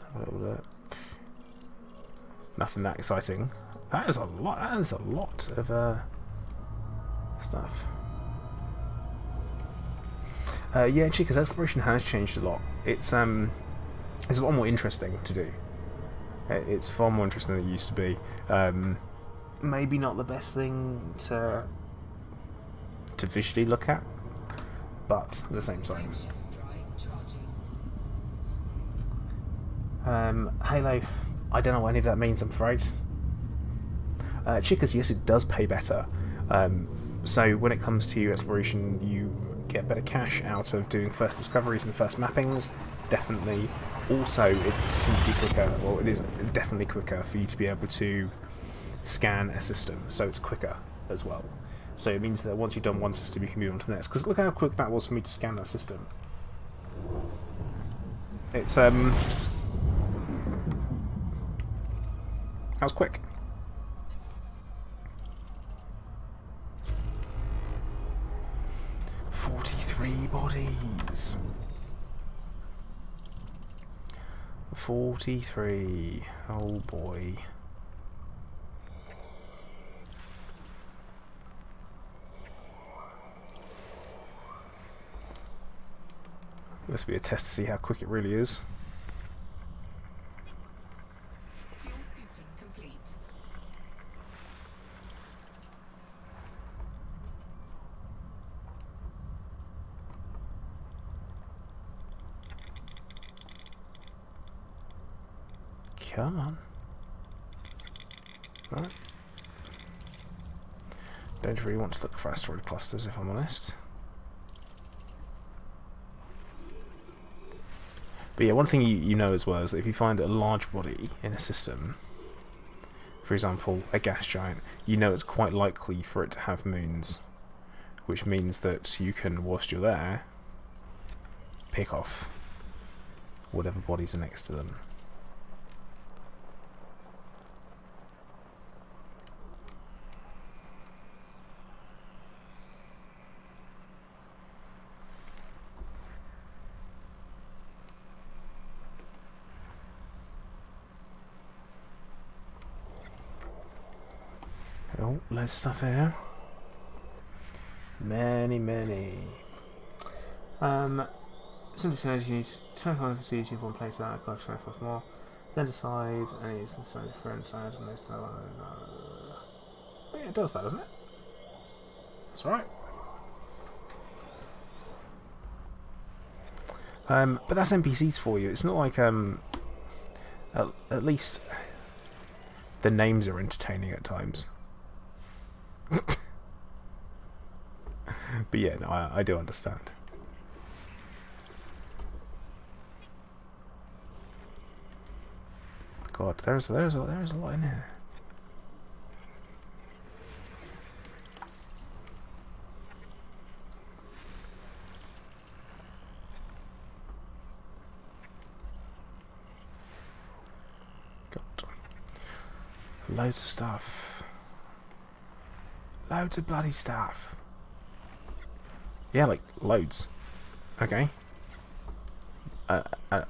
Have a little look. Nothing that exciting. That is a lot. That is a lot of stuff. Yeah, Chica's exploration has changed a lot. It's a lot more interesting to do. It's far more interesting than it used to be. Maybe not the best thing to visually look at, but at the same time. Halo, I don't know what any of that means, I'm afraid. Chica's, yes, it does pay better. So when it comes to exploration, you get better cash out of doing first discoveries and first mappings, definitely. Also, it's potentially quicker, well, it is definitely quicker for you to be able to scan a system, so it's quicker as well. So it means that once you've done one system, you can move on to the next. Because look how quick that was for me to scan that system. It's, that was quick. Bodies. 43. Oh boy. Must be a test to see how quick it really is. Fuel scooping complete. Come on. Right. Don't really want to look for asteroid clusters, if I'm honest. But yeah, one thing you know as well is that if you find a large body in a system, for example, a gas giant, you know it's quite likely for it to have moons, which means that you can, whilst you're there, pick off whatever bodies are next to them. Oh, loads of stuff here. Many. Simply says you need 25 facility for one place out, got 25 more. Then decide any different sides and most of yeah, it does that, doesn't it? That's right. But that's NPCs for you. It's not like at least the names are entertaining at times. But yeah, no, I do understand. God, there's a lot in here. God, loads of stuff. Loads of bloody stuff. Yeah, like, loads. Okay.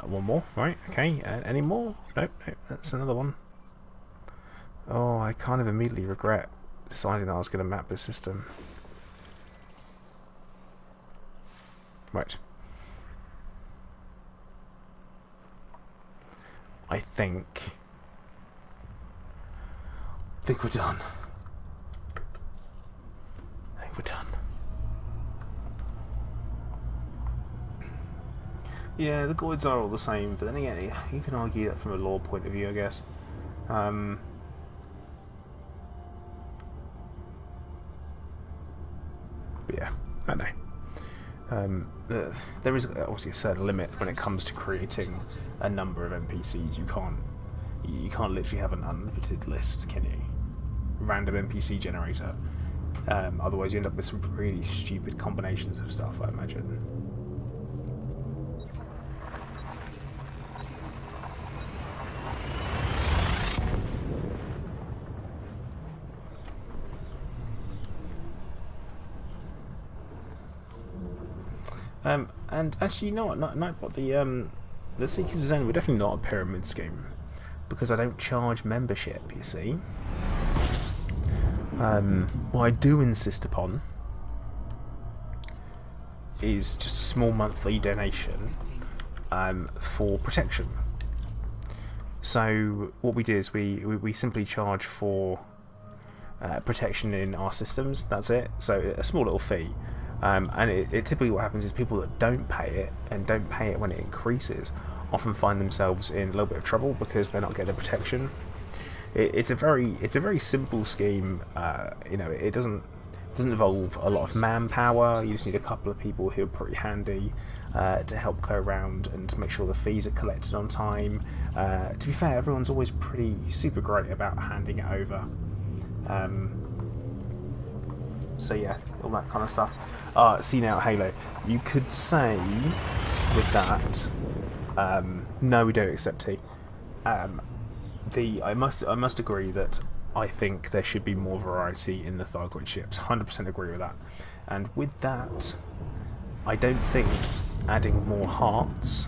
One more, right? Okay, any more? Nope, that's another one. Oh, I kind of immediately regret deciding that I was going to map this system. Right. I think we're done. I think we're done. Yeah, the Goids are all the same, but then again, you can argue that from a lore point of view, I guess. But yeah, I know. There is obviously a certain limit when it comes to creating a number of NPCs. You can't literally have an unlimited list, can you? Random NPC generator. Otherwise, you end up with some really stupid combinations of stuff, I imagine. And actually, you know what? Nightbot, the Seekers of Zen were definitely not a pyramid scheme because I don't charge membership. You see, what I do insist upon is just a small monthly donation for protection. So what we do is we simply charge for protection in our systems. That's it. So a small little fee. And it typically what happens is people that don't pay it and don't pay it when it increases often find themselves in a little bit of trouble because they're not getting the protection. It's a very simple scheme. You know, it doesn't involve a lot of manpower. You just need a couple of people who are pretty handy to help go around and make sure the fees are collected on time. To be fair, everyone's always pretty super great about handing it over. So yeah, all that kind of stuff. See now, Halo, you could say with that, no, we don't accept tea. I must agree that I think there should be more variety in the Thargoid ships. 100% agree with that. And with that, I don't think adding more hearts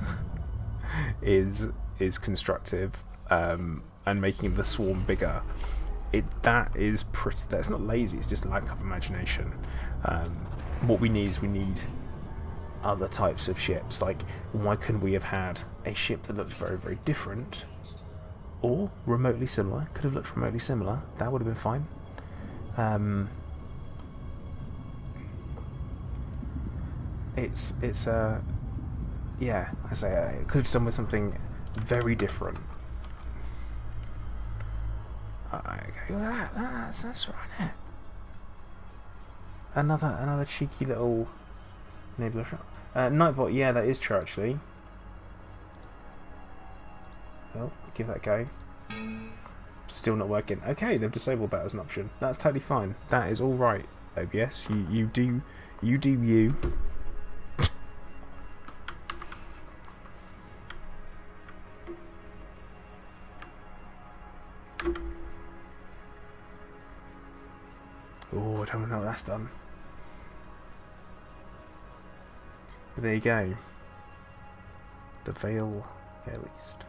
is constructive, and making the swarm bigger. That's not lazy, it's just lack of imagination. What we need is other types of ships. Like, why couldn't we have had a ship that looked very, very different or remotely similar? Could have looked remotely similar. That would have been fine. Yeah, I say it could have done with something very different. Okay, that's right. It. Another cheeky little Nebulae shot. Nightbot, yeah, that is true actually. Well, give that a go. Still not working. Okay, they've disabled that as an option. That's totally fine. That is all right. OBS, you do you. Oh, I don't know what that's done. But there you go. The Veil Air East.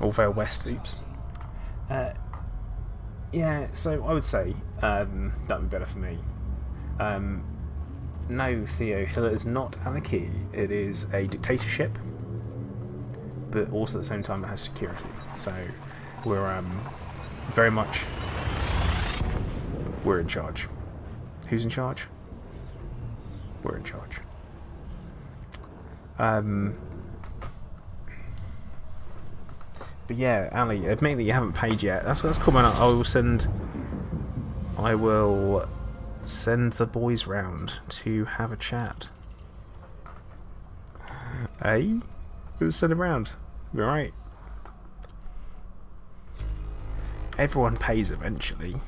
Or Veil West, oops. Yeah, so I would say that would be better for me. No, Theo, Hilla is not anarchy. It is a dictatorship, but also at the same time it has security. So we're very much in charge. Who's in charge? We're in charge. But yeah, Ali, admit that you haven't paid yet. That's cool, man. I will send the boys round to have a chat. Hey? We'll send them round. Be alright. Everyone pays eventually.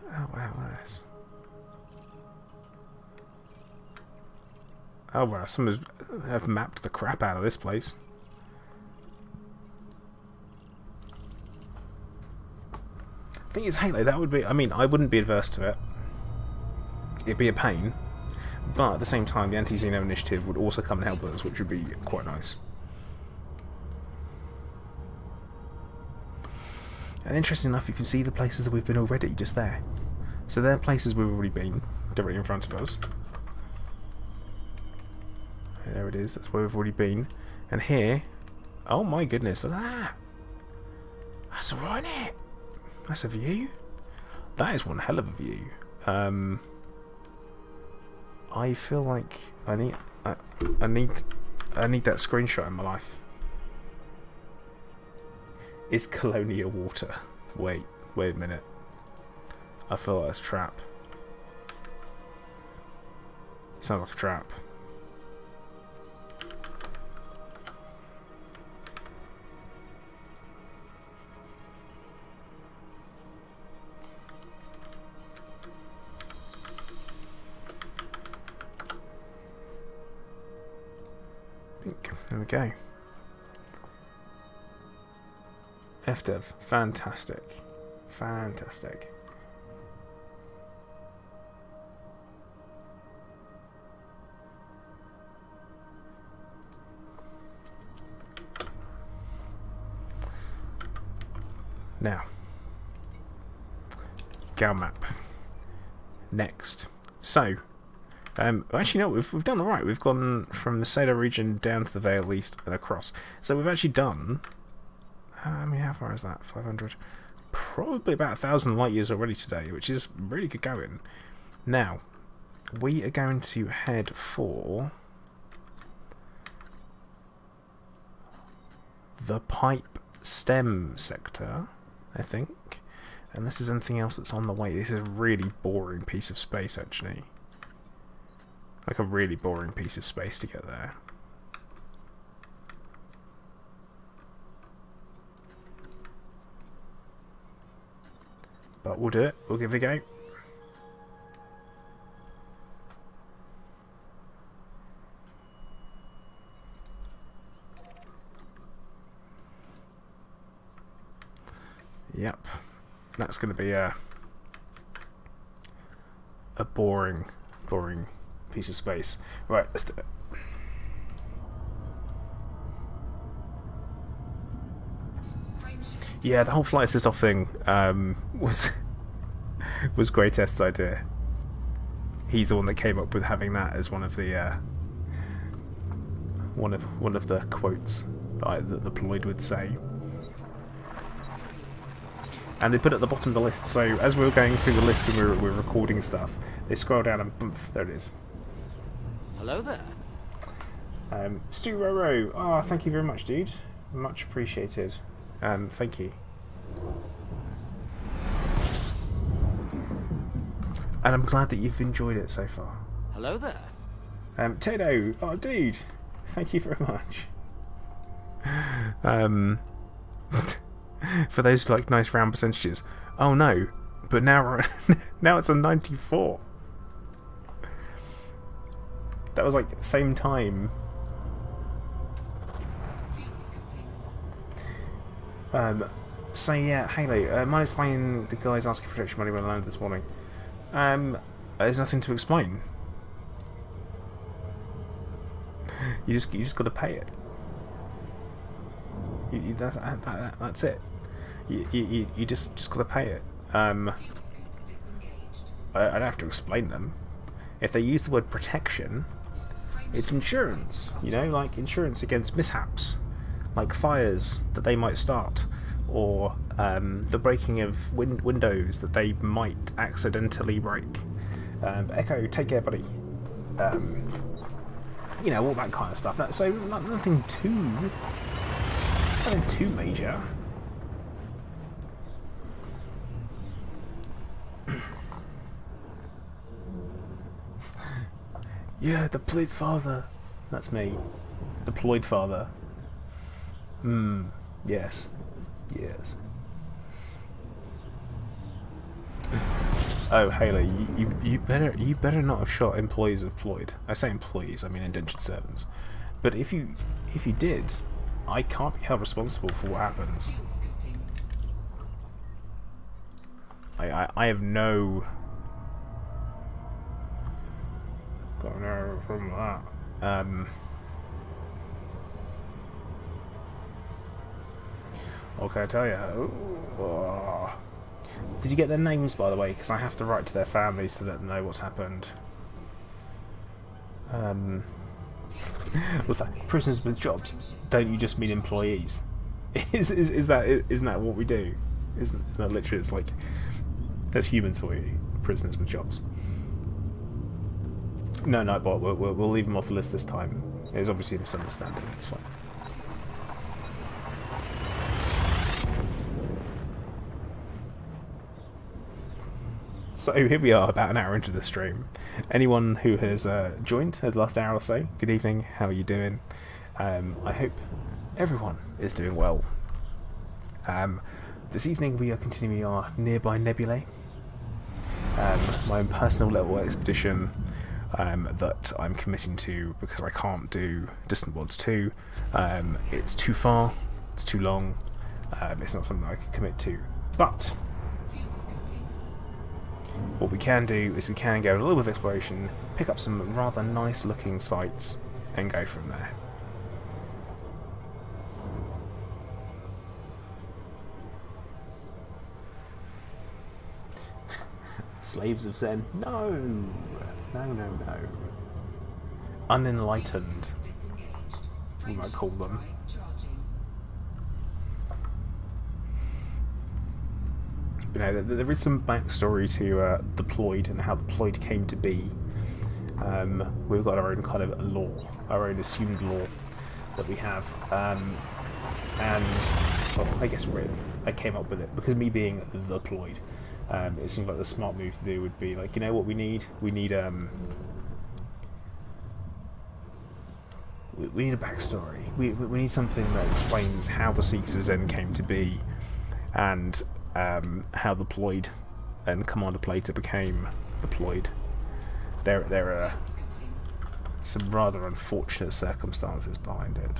Oh wow, nice. Oh wow, some have mapped the crap out of this place. Thing is, Halo, that would be, I mean, I wouldn't be adverse to it. It'd be a pain, but at the same time the anti-Xeno initiative would also come and help us, which would be quite nice. And interesting enough, you can see the places that we've been already, just there. So they're places we've already been, directly in front of us. There it is, that's where we've already been. And here, oh my goodness, look at that! That's alright, isn't it? That's a view. That is one hell of a view. I feel like I need that screenshot in my life. is colonial water. Wait a minute. I feel like that's a trap. Sounds like a trap. There we go. FDev, fantastic. Fantastic. Now, Gal map. Next. So, actually no, we've done alright. We've gone from the Sailor region down to the Vale East and across. So we've actually done, I mean, how far is that? 500? Probably about 1,000 light years already today, which is really good going. Now, we are going to head for the pipe stem sector, I think. Unless there's anything else that's on the way. This is a really boring piece of space, actually. Like a really boring piece of space to get there. But we'll do it. We'll give it a go. Yep. That's going to be a boring piece of space. Right, let's do it. Yeah, the whole flight assist off thing was Greatest's idea. He's the one that came up with having that as one of the one of the quotes that the Ploid would say. And they put it at the bottom of the list, so as we were going through the list and we're recording stuff, they scroll down and boom, there it is. Hello there. Stu Roro, oh, thank you very much, dude. Much appreciated. Thank you. And I'm glad that you've enjoyed it so far. Hello there. Tedo, oh, dude, thank you very much. For those like nice round percentages. Oh no, but now now it's on 94. That was like same time. So yeah, Halo. Mine explaining the guys asking for protection money when I landed this morning. There's nothing to explain. You just got to pay it. That's it. You just got to pay it. I don't have to explain them. If they use the word protection, it's insurance. You know, like insurance against mishaps, like fires that they might start, or the breaking of windows that they might accidentally break. Echo, take care, buddy. You know, all that kind of stuff. So nothing too major. Yeah, deployed father. That's me. Deployed father. Yes. Yes. Oh, Haley, you better not have shot employees of Ployd. I say employees, I mean indentured servants. But if you did, I can't be held responsible for what happens. I have no got an error from that. What can I tell you? Oh. Did you get their names, by the way? Because I have to write to their families to let them know what's happened. With that, prisoners with jobs. Don't you just mean employees? Isn't that what we do? Isn't that literally? It's like there's humans for you, prisoners with jobs. No, Nightbot. We'll leave them off the list this time. It was obviously a misunderstanding. It's fine. So here we are, about an hour into the stream. Anyone who has joined the last hour or so, good evening, how are you doing? I hope everyone is doing well. This evening we are continuing our Nearby Nebulae, my own personal little expedition that I'm committing to because I can't do Distant Worlds 2. It's too far, it's too long, it's not something I can commit to. But what we can do is we can go a little bit of exploration, pick up some rather nice looking sites, and go from there. Slaves of Zen? No! No, no, no. Unenlightened, we might call them. You know, there is some backstory to Deployed and how Deployed came to be. We've got our own kind of law, our own assumed law that we have, and well, I guess I came up with it because me being Deployed, it seemed like the smart move to do would be like, you know what we need? We need a backstory. We need something that explains how the Seekers of Zen came to be, and how Deployed and Commander Plater became Deployed. There are some rather unfortunate circumstances behind it.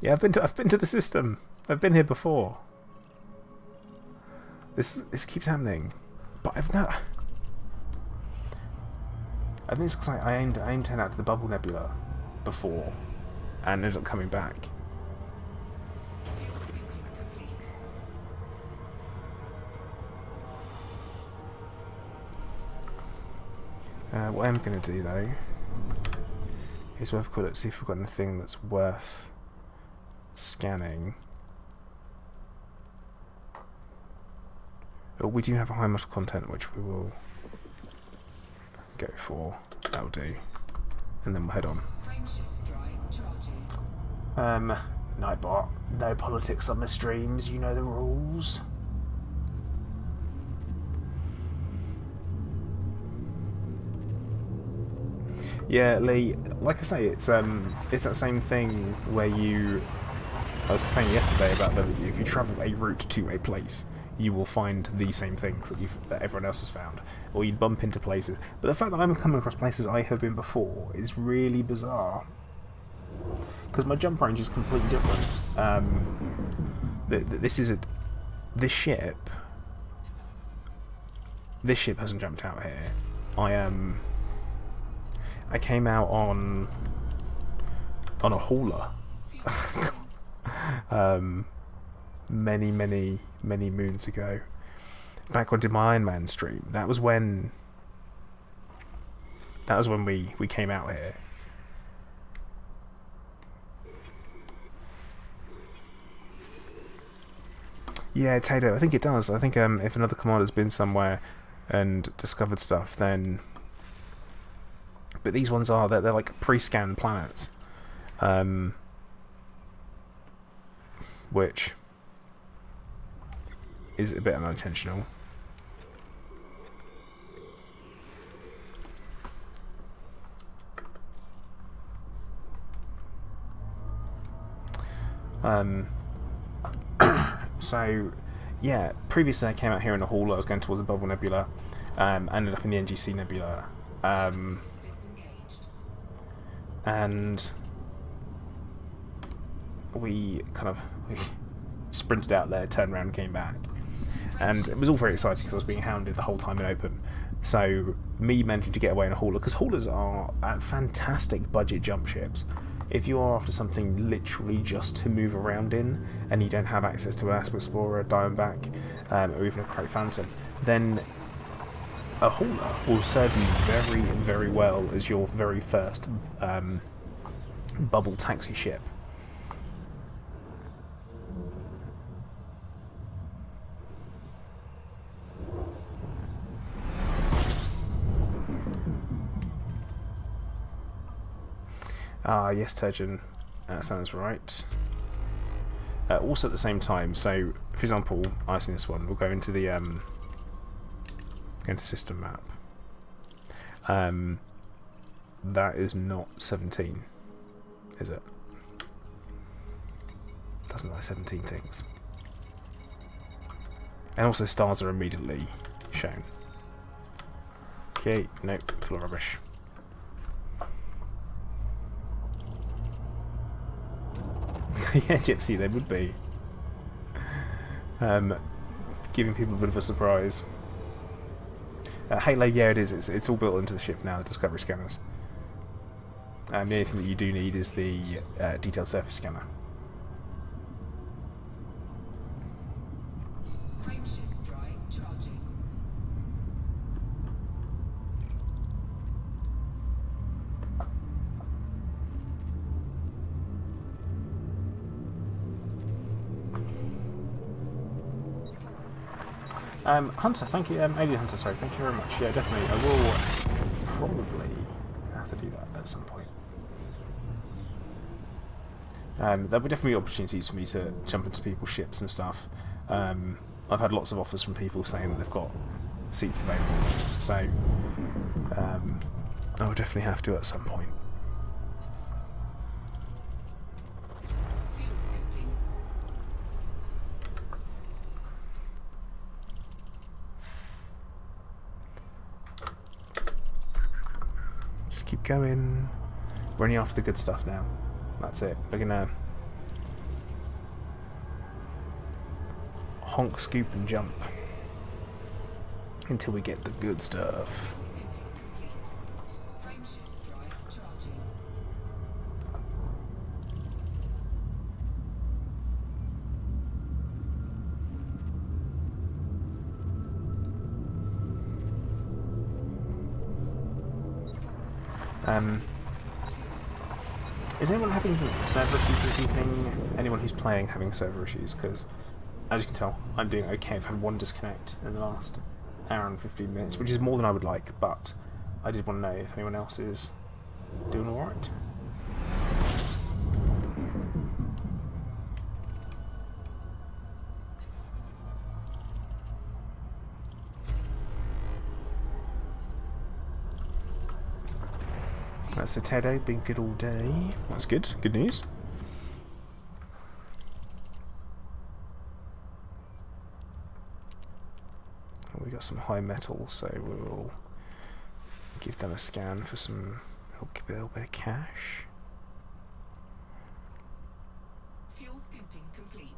Yeah, I've been to the system. I've been here before. This keeps happening, but I've not. I think it's because I aimed to head out to the Bubble Nebula before, and ended up coming back. What I'm going to do though is we've got to see if we've got anything that's worth scanning. Oh, we do have a high metal content which we will go for. That'll do, and then we'll head on. Nightbot, no politics on the streams. You know the rules. Yeah, Lee, like I say, it's that same thing where I was saying yesterday about that if you travel a route to a place, you will find the same things that everyone else has found, or you'd bump into places. But the fact that I'm coming across places I have been before is really bizarre, because my jump range is completely different. This ship hasn't jumped out here. I came out on a hauler many moons ago, back when I did my Iron Man stream. That was when we came out here. Yeah, Tato, I think it does. I think if another commander's been somewhere and discovered stuff, then. But these ones they're like pre-scanned planets, which is a bit unintentional. So yeah, previously I came out here in a hauler. I was going towards the Bubble Nebula, ended up in the NGC Nebula. And we sprinted out there, turned around and came back. And it was all very exciting because I was being hounded the whole time in open. So me managing to get away in a hauler, because haulers are fantastic budget jump ships. If you are after something literally just to move around in, and you don't have access to an Asp Explorer, a Diamondback, or even a Crate Phantom, then a hauler will serve you very, very well as your very first bubble taxi ship. Ah, yes, Turgeon, that sounds right. Also at the same time, so for example, I've seen this one, we'll go into the Go to system map. That is not 17, is it? Doesn't look like 17 things. And also stars are immediately shown. Okay, nope, full of rubbish. Yeah, Gypsy, they would be. Giving people a bit of a surprise. Halo, yeah, it is. It's all built into the ship now, the Discovery scanners. The only thing that you do need is the detailed surface scanner. Frameshift drive charging. Hunter, thank you. Alien Hunter, sorry, thank you very much. Yeah, definitely. I will probably have to do that at some point. There'll be definitely opportunities for me to jump into people's ships and stuff. I've had lots of offers from people saying that they've got seats available, so I'll definitely have to at some point. Fuel scooping. Just keep going. We're only after the good stuff now. That's it. We're gonna honk, scoop, and jump until we get the good stuff. Fuel scooping complete. Frameshift drive charging. Is anyone having server issues this evening? Anyone who's playing having server issues? Because, as you can tell, I'm doing okay. I've had one disconnect in the last hour and 15 minutes, which is more than I would like, but I did want to know if anyone else is doing alright. So Tedo, been good all day. That's good. Good news. We got some high metal, so we'll give them a scan for some a little bit of cash. Fuel scooping complete.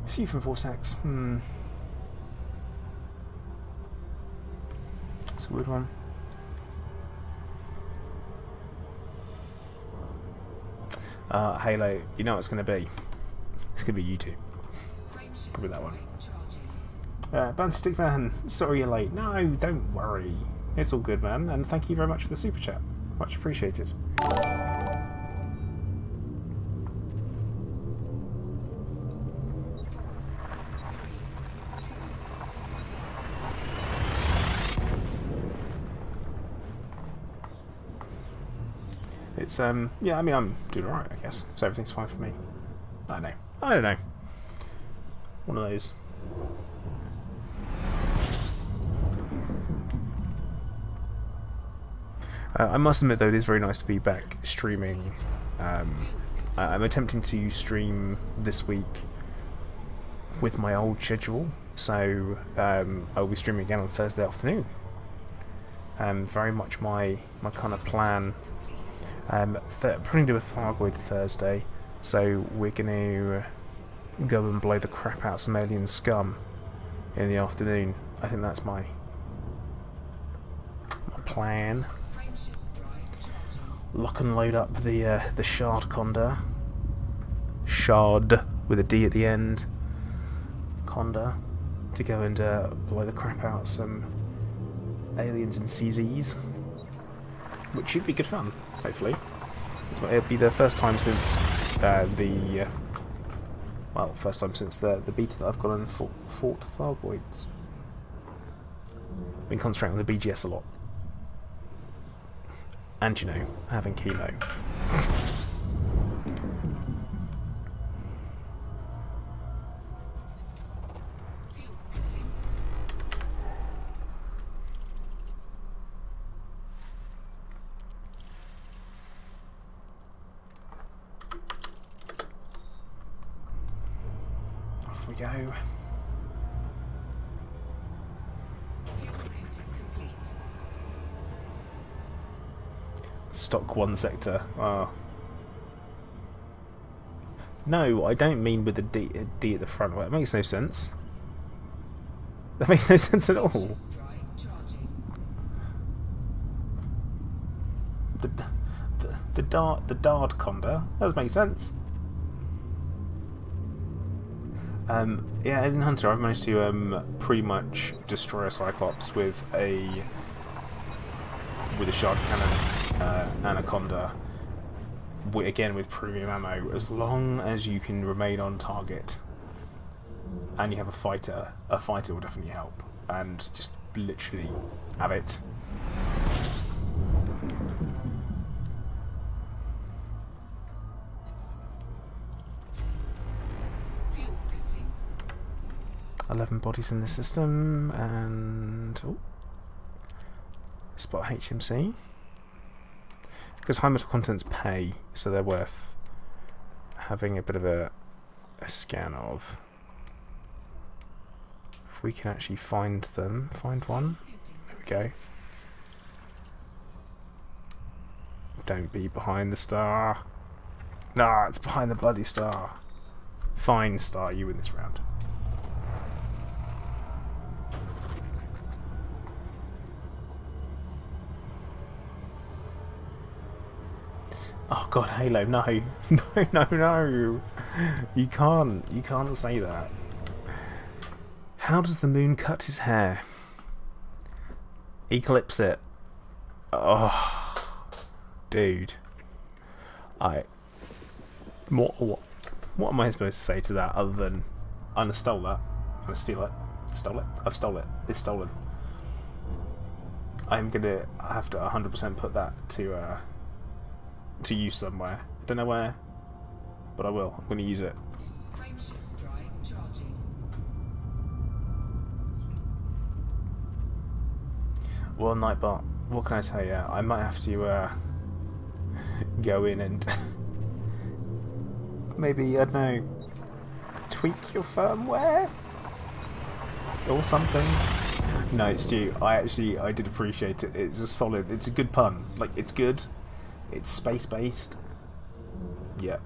Few from 4 sacks. It's a weird one. Halo, you know what it's going to be. It's going to be you two. Frameshift Probably that one. drive charging. Bantastic Man, sorry you're late. No, don't worry. It's all good, man. And thank you very much for the super chat. Much appreciated. It's yeah, I mean, I'm doing alright, I guess. So everything's fine for me. I don't know. One of those. I must admit though, it is very nice to be back streaming. I'm attempting to stream this week with my old schedule, so I'll be streaming again on Thursday afternoon. Very much my kind of plan. Probably do a Thargoid Thursday, so we're going to go and blow the crap out some alien scum in the afternoon. I think that's my plan. Lock and load up the Shard Conda. Shard with a D at the end. Conda. To go and blow the crap out some aliens and CZs. Which should be good fun, hopefully. It'll be the first time since first time since the beta that I've gone and fought Thargoids. Been concentrating on the BGS a lot. And, you know, having chemo. Off we go. Stock one sector. Oh. No, I don't mean with a D at the front. Well, it makes no sense. That makes no sense at all. The dart conda. That does make sense. Yeah, in Hunter, I've managed to pretty much destroy a Cyclops with a shard cannon, Anaconda, again with premium ammo, as long as you can remain on target and you have a fighter will definitely help, and just literally have it. Fuel scooping. 11 bodies in the system, and spot HMC. Because high metal contents pay, so they're worth having a bit of a scan of. If we can actually find them, find one. There we go. Don't be behind the star. Nah, it's behind the bloody star. Fine, star, you win this round. Oh god, Halo, no. No. You can't say that. How does the moon cut his hair? Eclipse it. Oh, dude. What am I supposed to say to that other than I'm gonna steal that. I'm gonna steal it. Stole it. I've stole it. It's stolen. I'm gonna have to 100% put that to use somewhere. I don't know where, but I will. I'm going to use it. Frameshift drive charging. Well, Nightbot, what can I tell you? I might have to go in and maybe, I don't know, tweak your firmware or something. No, Stu, I did appreciate it. It's a solid, it's a good pun. Like, it's good. It's space-based. Yeah.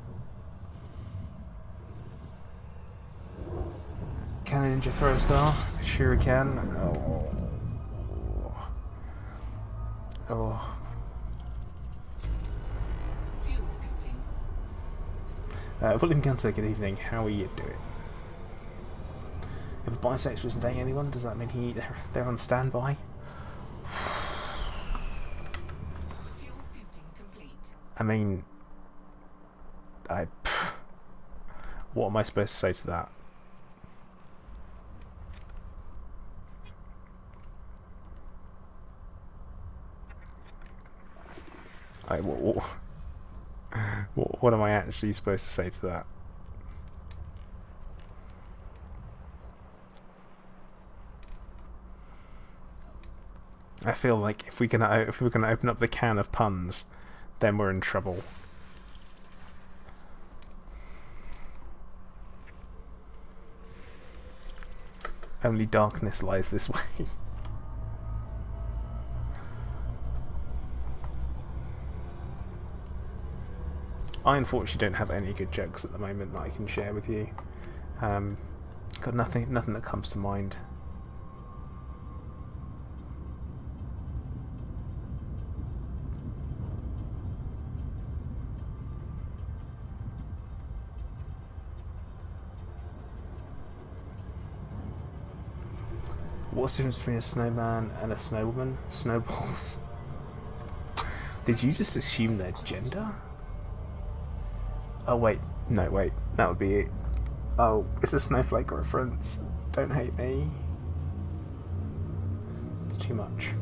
Can a ninja throw a star? Sure he can. Oh. Fuel scooping. William Gunter, good evening. How are you doing? If a bisexual isn't dating anyone, does that mean they're on standby? I mean, what am I supposed to say to that? What am I actually supposed to say to that? I feel like if we're gonna open up the can of puns, then we're in trouble. Only darkness lies this way. I unfortunately don't have any good jokes at the moment that I can share with you. Got nothing that comes to mind. What's the difference between a snowman and a snowwoman? Snowballs. Did you just assume their gender? Oh wait, no wait, that would be it. Oh, it's a snowflake reference. Don't hate me. It's too much.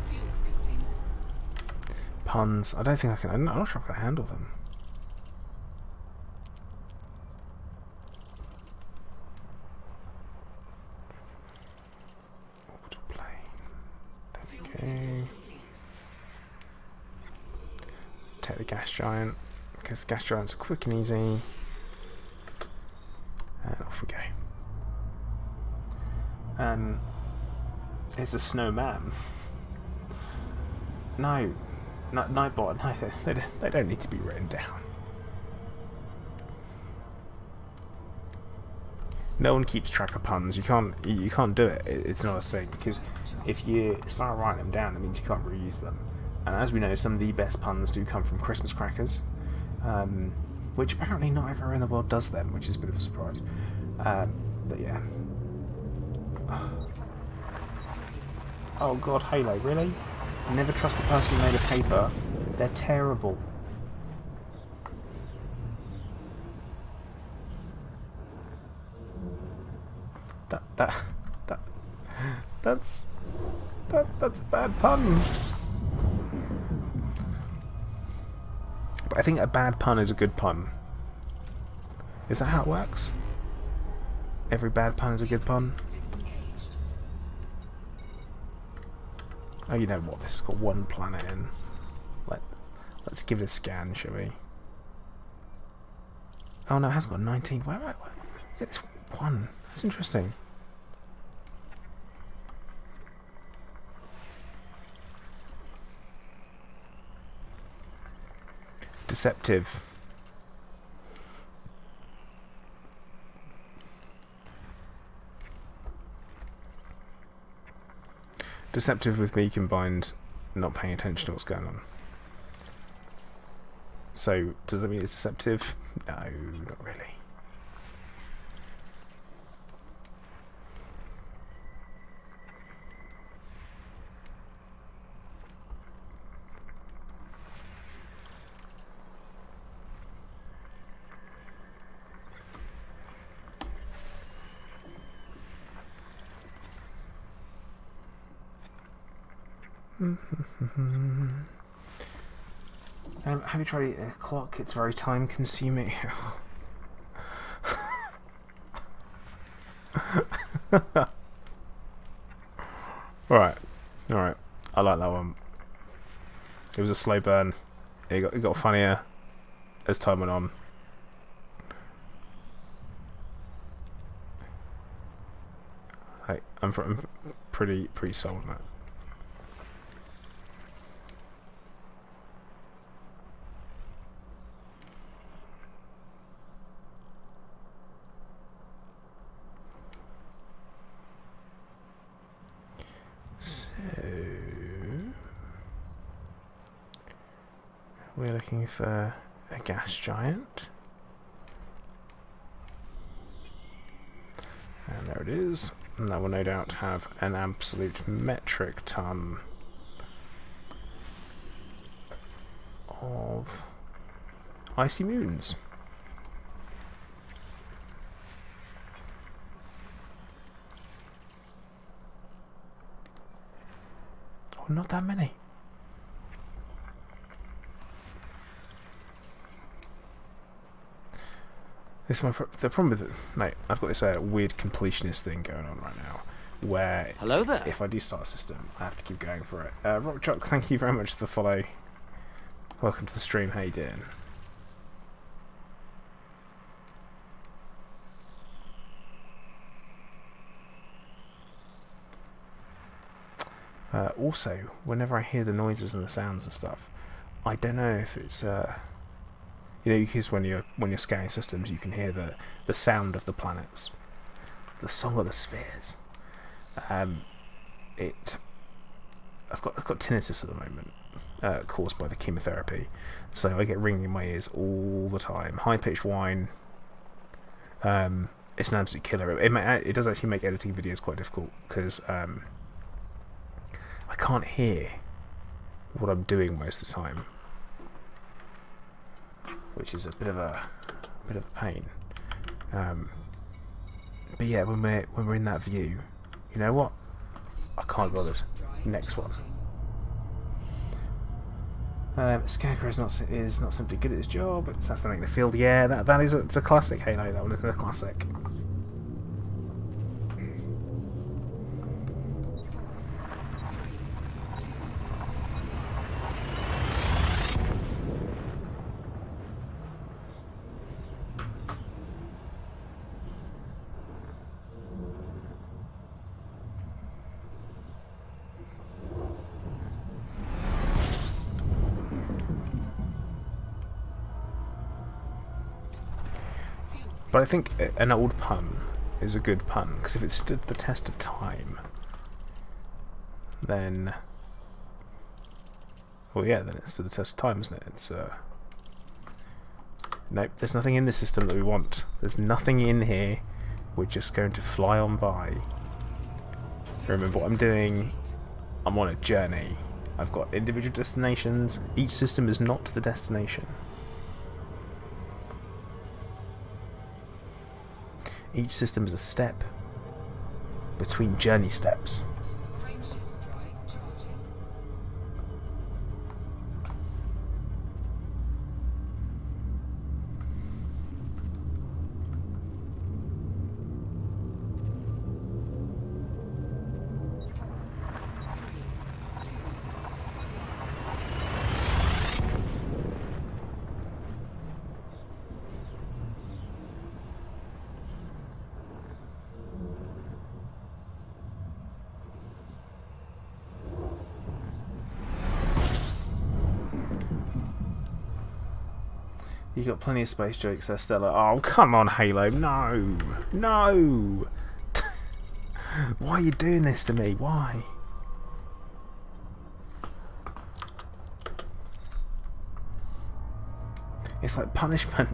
Fuel scoping. Puns. I don't think I can. I'm not sure if I can handle them. Orbital plane. Fuel Okay. schedule complete. Take the gas giant because gas giants are quick and easy. And off we go. It's a snowman. No, Nightbot. No, they don't need to be written down. No one keeps track of puns. You can't do it. It's not a thing because if you start writing them down, it means you can't reuse them. And as we know, some of the best puns do come from Christmas crackers, which apparently not everywhere in the world does them, which is a bit of a surprise. But yeah. Oh god, Halo, really? Never trust a person made of paper. They're terrible. That's a bad pun. But I think a bad pun is a good pun. Is that how it works? Every bad pun is a good pun? Disengaged. Oh, you know what? This has got one planet in. Let's give it a scan, shall we? Oh no, it has got 19. Where? Look at this one. That's interesting. Deceptive. Deceptive with me combined not paying attention to what's going on. So, does that mean it's deceptive? No, not really. Have you tried a clock? It's very time consuming. Alright. I like that one. It was a slow burn. It got funnier as time went on. I'm pretty sold on it. So we're looking for a gas giant. And there it is. And that will no doubt have an absolute metric ton of icy moons. Oh, not that many. This is the problem with it, mate. I've got this weird completionist thing going on right now, where Hello there. if I do start a system, I have to keep going for it. Rockchuck, thank you very much for the follow. Welcome to the stream. How you doing? Also, whenever I hear the noises and the sounds and stuff, I don't know if it's you know, because when you're scanning systems, you can hear the sound of the planets. the Song of the Spheres. I've got tinnitus at the moment, caused by the chemotherapy, so I get ringing in my ears all the time. High pitched whine. It's an absolute killer. It does actually make editing videos quite difficult because I can't hear what I'm doing most of the time, which is a bit of a pain. But yeah, when we're in that view, you know what? I can't bother. Next one. Scarecrow is not simply good at his job, it's assassinating the field. Yeah, that is it's a classic Halo. That one is a classic. But I think an old pun is a good pun, because if it stood the test of time, then... well, yeah, then it stood the test of time, isn't it? It's, nope, there's nothing in this system that we want. There's nothing in here. We're just going to fly on by. Remember what I'm doing? I'm on a journey. I've got individual destinations. Each system is not the destination. Each system is a step between journey steps. You got plenty of space jokes there, Stella. Oh, come on, Halo. No. No. Why are you doing this to me? Why? It's like punishment.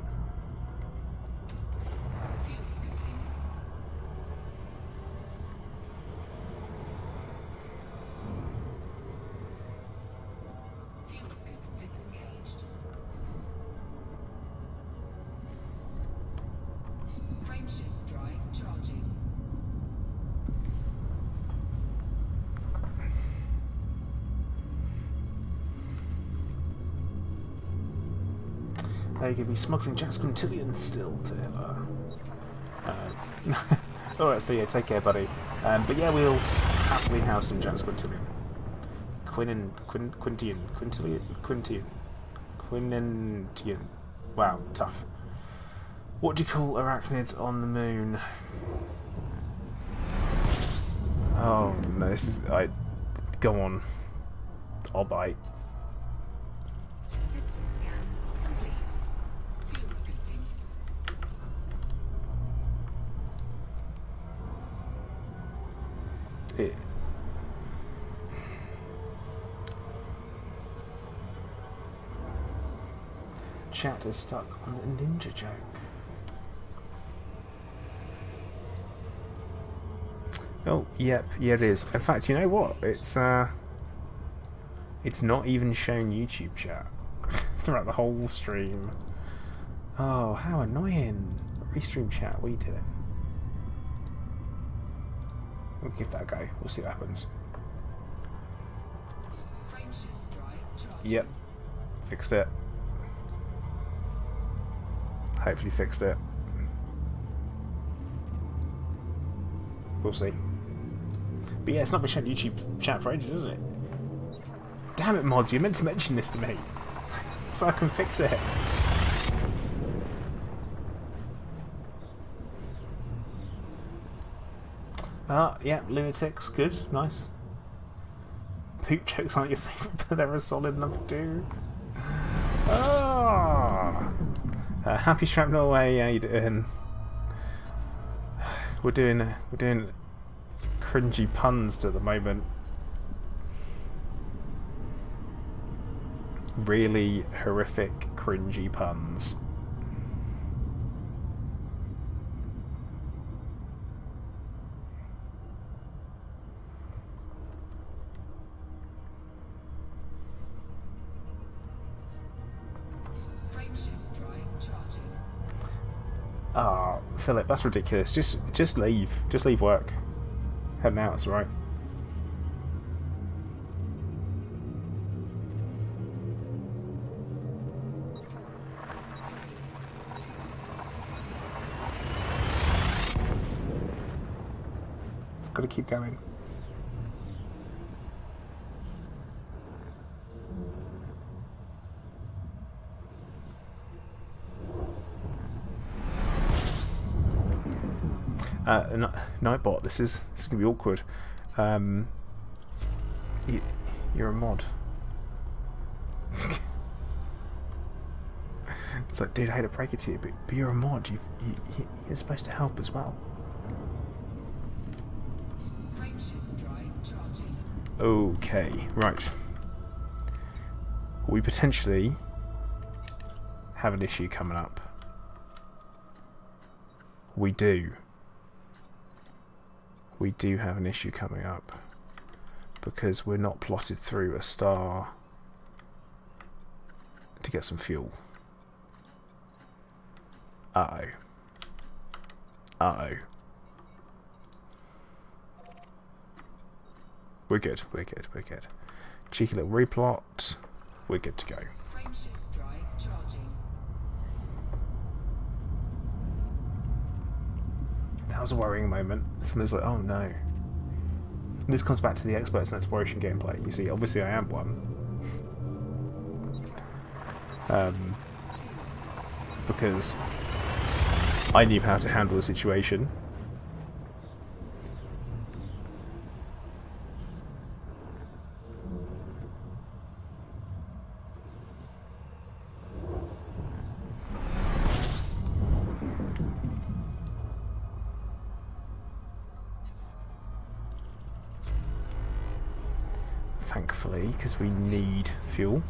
They could be smuggling Jack's quintillion still to alright, Theo, take care, buddy. But yeah, we'll happily house some Jack's quintillion. Quintillion. Wow, tough. What do you call arachnids on the moon? Oh no, this is... go on. I'll bite. System scan complete. Fuel scooping. Chat is stuck on the ninja joke. Oh, yep, yeah it is. In fact, you know what? It's not even shown YouTube chat throughout the whole stream. Oh, how annoying. Restream chat, what are you doing? We'll give that a go. We'll see what happens. Yep. Fixed it. Hopefully fixed it. We'll see. But yeah, it's not been shown YouTube chat for ages, is it? Damn it, mods, you meant to mention this to me. So I can fix it. Yeah, lunatics, good, nice. Poop jokes aren't your favourite, but they're a solid number 2. Oh! Happy Shrapnel away, how you doing? we're doing cringy puns at the moment. Really horrific, cringy puns. Ah, Philip, that's ridiculous. Just leave. Just leave work. Heading out, it's alright. It's got to keep going. Nightbot, this is gonna be awkward. You're a mod. It's like, dude, I hate to break it to you, but you're a mod. You're supposed to help as well. Okay, right. We potentially have an issue coming up. We do. We do have an issue coming up because we're not plotted through a star to get some fuel. Uh-oh. Uh-oh. We're good, we're good, we're good. Cheeky little replot. We're good to go. Frameshift drive charging. That was a worrying moment. Something's like, oh no. And this comes back to the experts in exploration gameplay. You see, obviously I am one. Because I knew how to handle the situation. Thankfully, because we need fuel.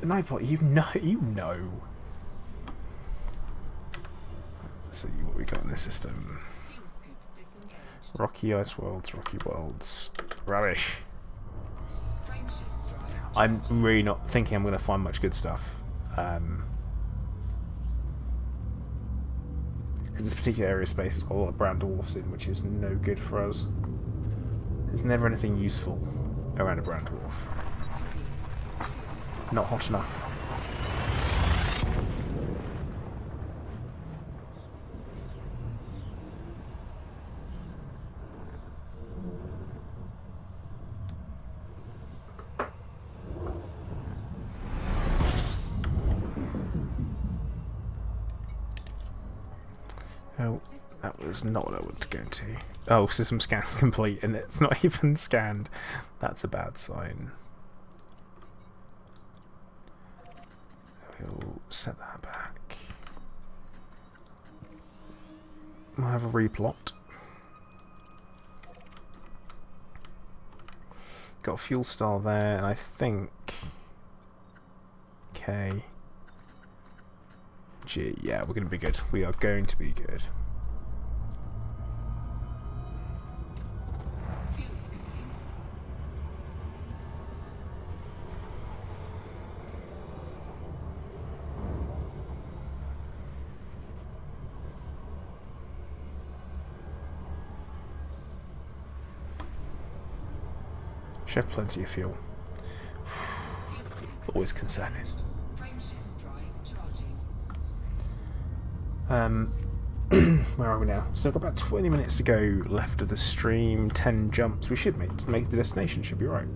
Nightbot, you know. Let's see what we got in the system. Rocky Ice Worlds, Rocky Worlds. Rubbish. I'm really not thinking I'm going to find much good stuff. Because this particular area of space has got a lot of brown dwarfs in, which is no good for us. There's never anything useful around a brown dwarf. Not hot enough. Oh, that was not what I wanted to go into. Oh, system scan complete, and it's not even scanned. That's a bad sign. We'll set that back. We'll have a replot. Got a fuel star there, and I think K. G. Yeah, we're going to be good. We are going to be good. Should have plenty of fuel. Always concerning. Where are we now? So we've got about 20 minutes to go left of the stream, 10 jumps. We should make the destination, should be right.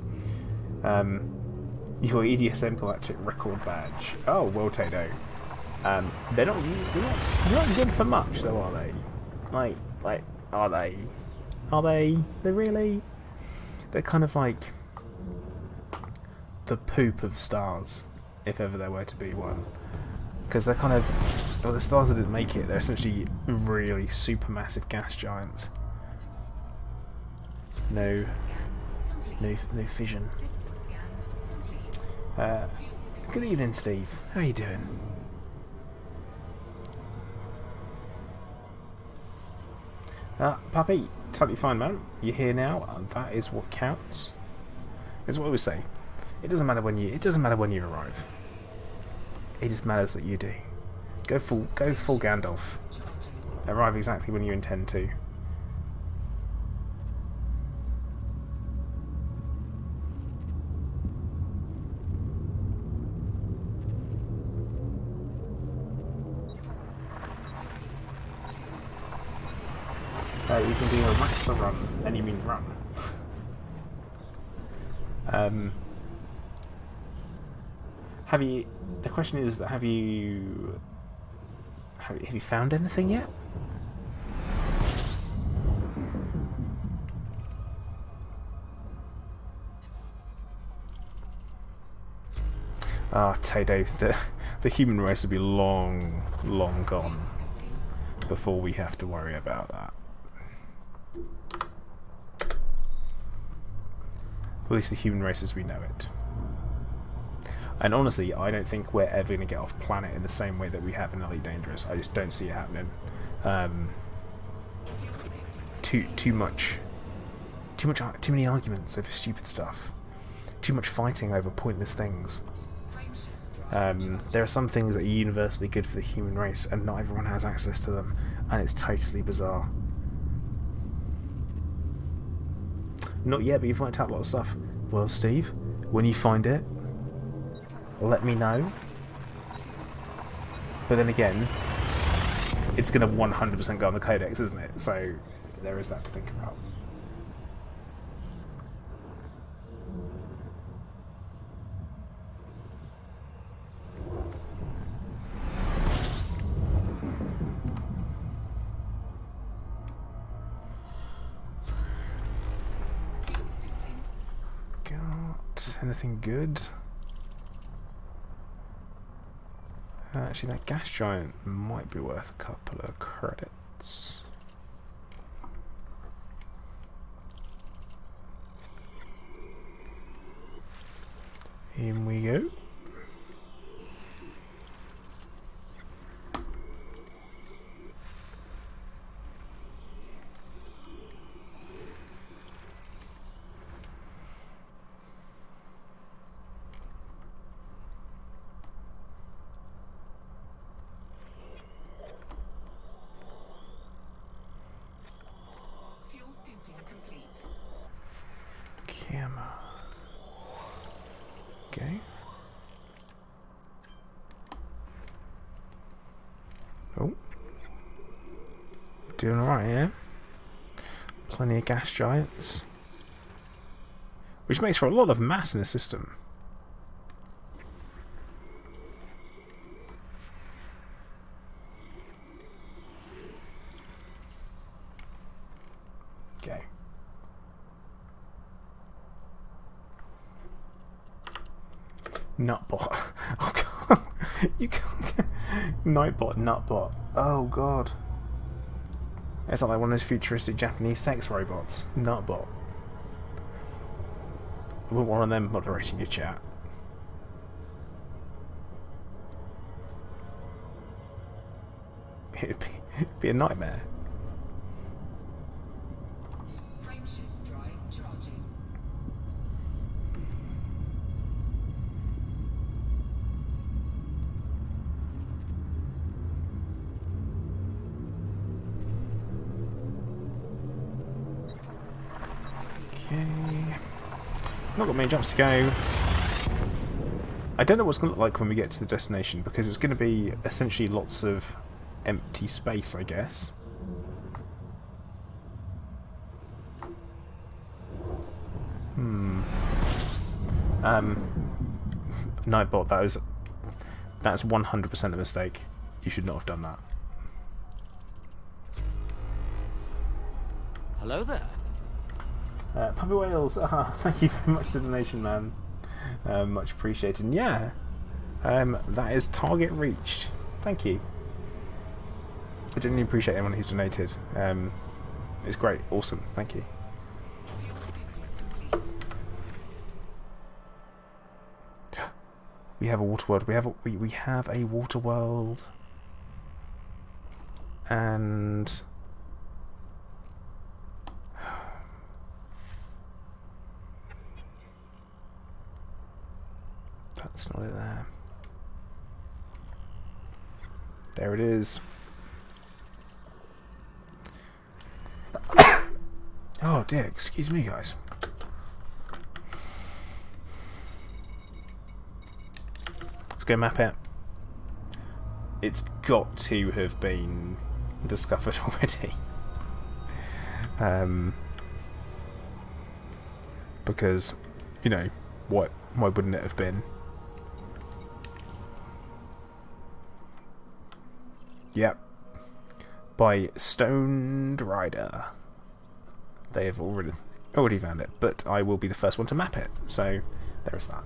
Your EDSM Galactic Record Badge. Oh, well, Tato. They're not good for much, though, are they? Like, are they? Are they? They're really? They're kind of like the poop of stars, if ever there were to be one. Because they're kind of, well, the stars that didn't make it, they're essentially really supermassive gas giants. No fission. Good evening, Steve. How are you doing? Puppy, totally fine, man. You're here now, and that is what counts. Is what we say. It doesn't matter when you arrive. It just matters that you do. Go full Gandalf. Arrive exactly when you intend to. You can do a Raxa run, and you mean run. Have you? The question is that have you found anything yet? Ah, Tato, the human race will be long gone before we have to worry about that. At least the human race as we know it. And honestly, I don't think we're ever going to get off planet in the same way that we have in Elite Dangerous. I just don't see it happening. Too many arguments over stupid stuff. Too much fighting over pointless things. There are some things that are universally good for the human race, and not everyone has access to them, and it's totally bizarre. Not yet, but you've worked out a lot of stuff. Well, Steve, when you find it, let me know. But then again, it's going to 100% go on the codex, isn't it? So there is that to think about. Anything good? Actually, that gas giant might be worth a couple of credits. In we go. Okay. Oh. Doing alright here. Plenty of gas giants. Which makes for a lot of mass in the system. Okay. Nutbot. Oh god. You can't get Nightbot, Nutbot. Oh god. It's like one of those futuristic Japanese sex robots. Nutbot. I wouldn't want them moderating your chat. It'd be a nightmare. Frameshift drive charging. Okay. Not got many jumps to go. I don't know what's going to look like when we get to the destination, because it's going to be essentially lots of empty space, I guess. Nightbot, that's 100% a mistake. You should not have done that. Hello there. Puppy Whales, thank you very much for the donation, man. Much appreciated. And yeah, that is target reached. Thank you. I genuinely appreciate anyone who's donated. It's great, awesome. Thank you. Fuel scooping complete. We have a water world. We have a water world, and that's not it there. There it is. Oh dear, excuse me guys. Let's go map it. It's got to have been discovered already. Because, you know, why wouldn't it have been? Yep. By Stoned Rider. They have already found it, but I will be the first one to map it, so there is that.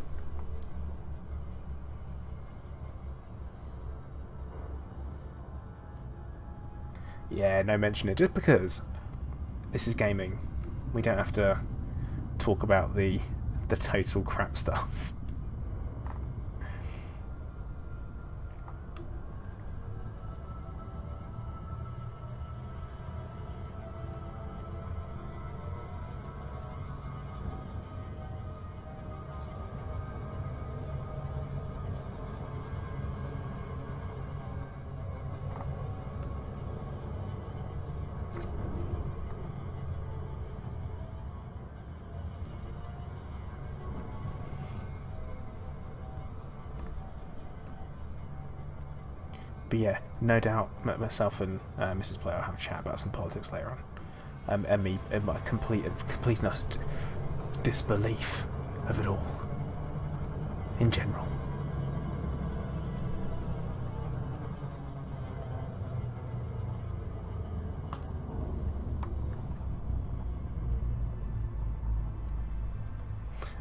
Yeah, no mention it, just because this is gaming. We don't have to talk about the total crap stuff. But yeah, no doubt myself and Mrs. Player will have a chat about some politics later on. And me, and my complete and utter disbelief of it all in general.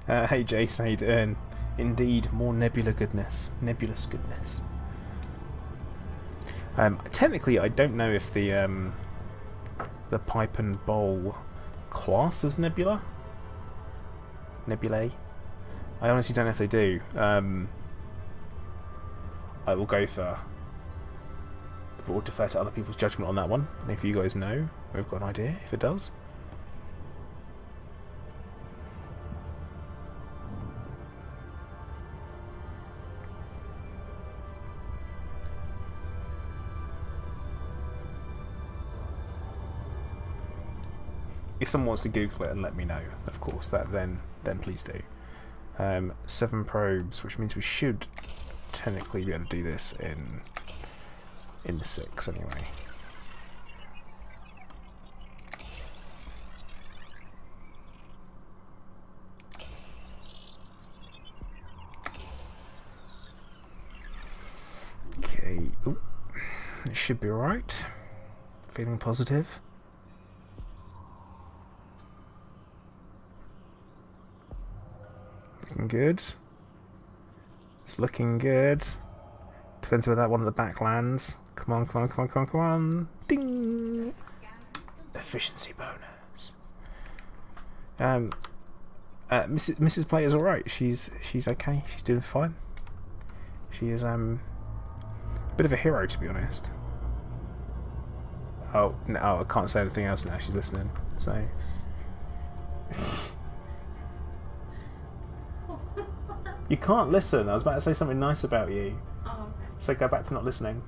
Hey Jace, how you doing? Indeed, more nebulous goodness. Technically, I don't know if the pipe and bowl class as Nebulae. I honestly don't know if they do. I will go for or defer to other people's judgment on that one. And if you guys know, we've got an idea if it does. If someone wants to Google it and let me know, of course, that then please do. 7 probes, which means we should technically be able to do this in the 6 anyway. Okay, ooh. It should be alright. Feeling positive. Looking good. It's looking good. Depends where that one at the back lands. Come on, come on, come on, come on, come on. Ding! Efficiency bonus. Mrs. Player's alright. She's okay. She's doing fine. She is a bit of a hero, to be honest. Oh no, I can't say anything else now. She's listening. So. You can't listen. I was about to say something nice about you. Oh, okay. So go back to not listening.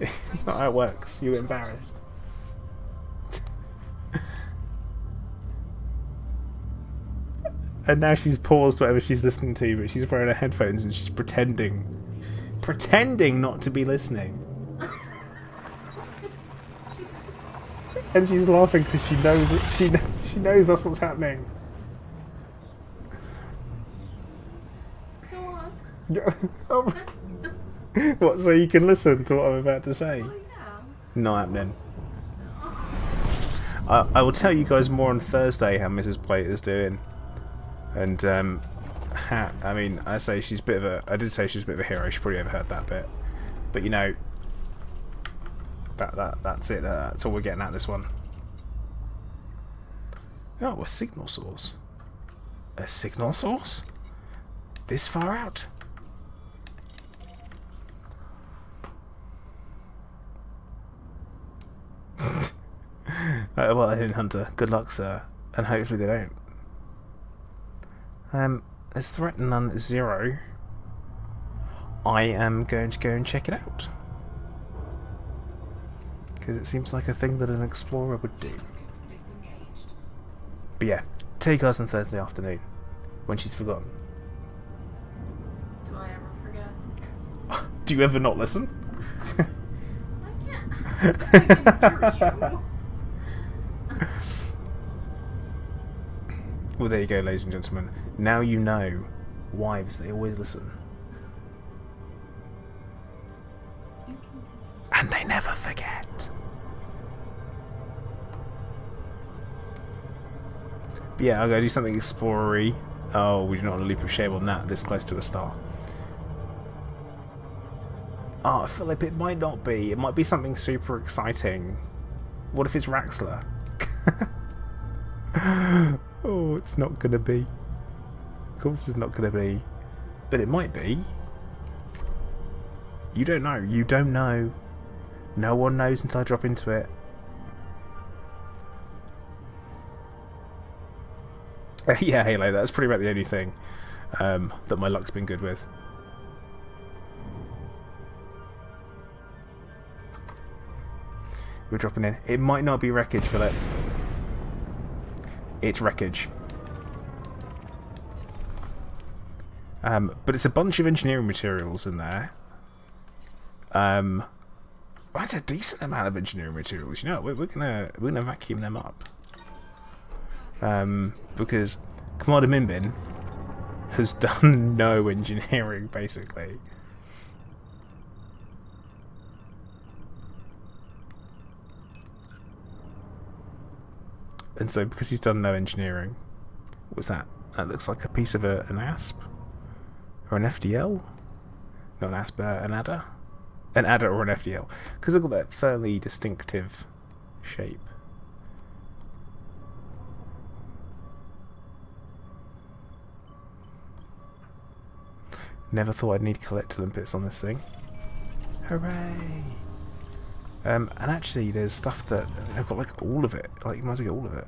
Okay. It's not how it works. You get embarrassed. And now she's paused whatever she's listening to, but she's wearing her headphones and she's pretending not to be listening. And she's laughing because she knows that's what's happening. What, so you can listen to what I'm about to say? Oh, yeah. Not happening. I will tell you guys more on Thursday how Mrs. Plate is doing. And, I mean, I say she's a bit of a... I did say she's a bit of a hero, she probably overheard that bit. But, you know, that's it, that's all we're getting at this one. Oh, a signal source. A signal source? This far out? Well, I didn't, Hunter. Good luck, sir. And hopefully they don't. As threat none is 0, I am going to go and check it out. Because it seems like a thing that an explorer would do. Disengaged. But yeah, take us on Thursday afternoon, when she's forgotten. Do I ever forget? Do you ever not listen? I can't. I can hear you. Well, there you go, ladies and gentlemen. Now you know, wives, they always listen. You can And they never forget. But yeah, I'll go do something explorer-y. Oh, we're not on a leap of shame on that, this close to a star. Oh, Philip, it might not be. It might be something super exciting. What if it's Raxler? Oh, it's not gonna be. Of course it's not gonna be. But it might be. You don't know. You don't know. No one knows until I drop into it. Yeah, Halo, that's pretty much the only thing that my luck's been good with. We're dropping in. It might not be wreckage, Philip. It's wreckage. But it's a bunch of engineering materials in there. That's a decent amount of engineering materials. You know, we're gonna vacuum them up. Because Commander Minbin has done no engineering, basically. And so, because he's done no engineering, what's that? That looks like a piece of an ASP? Or an FDL? Not an ASP, an adder? An adder or an FDL. Because they've got that fairly distinctive shape. Never thought I'd need collector limpets on this thing. Hooray! And actually, there's stuff that I've got like all of it. Like you might as well get all of it.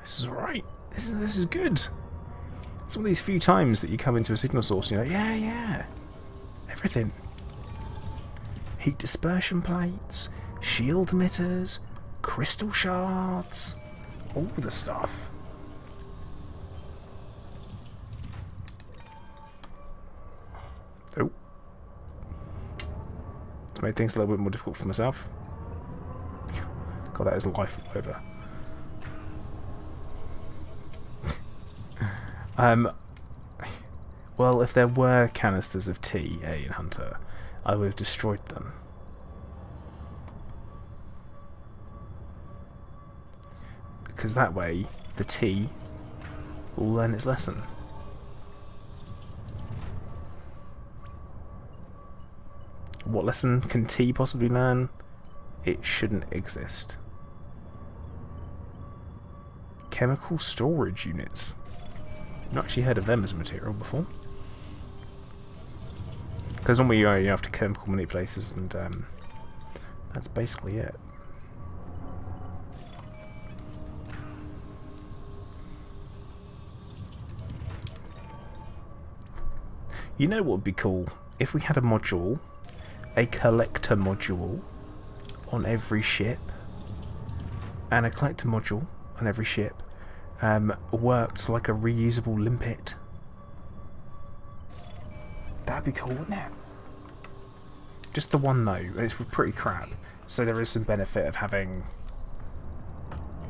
This is alright. This is good. It's one of these few times that you come into a signal source and you're like, yeah, everything. Heat dispersion plates, shield emitters, crystal shards, all the stuff. Oh. It's made things a little bit more difficult for myself. God, that is life all over. Well, if there were canisters of tea, Alien Hunter, I would have destroyed them. Because that way, the tea will learn its lesson. What lesson can tea possibly learn? It shouldn't exist. Chemical storage units. Not actually heard of them as a material before. Because normally you have to chemical manipulators, and that's basically it. You know what would be cool? If we had a module, a collector module on every ship, and a collector module on every ship worked like a reusable limpet. That'd be cool, wouldn't it? Just the one though, it's pretty crap. So there is some benefit of having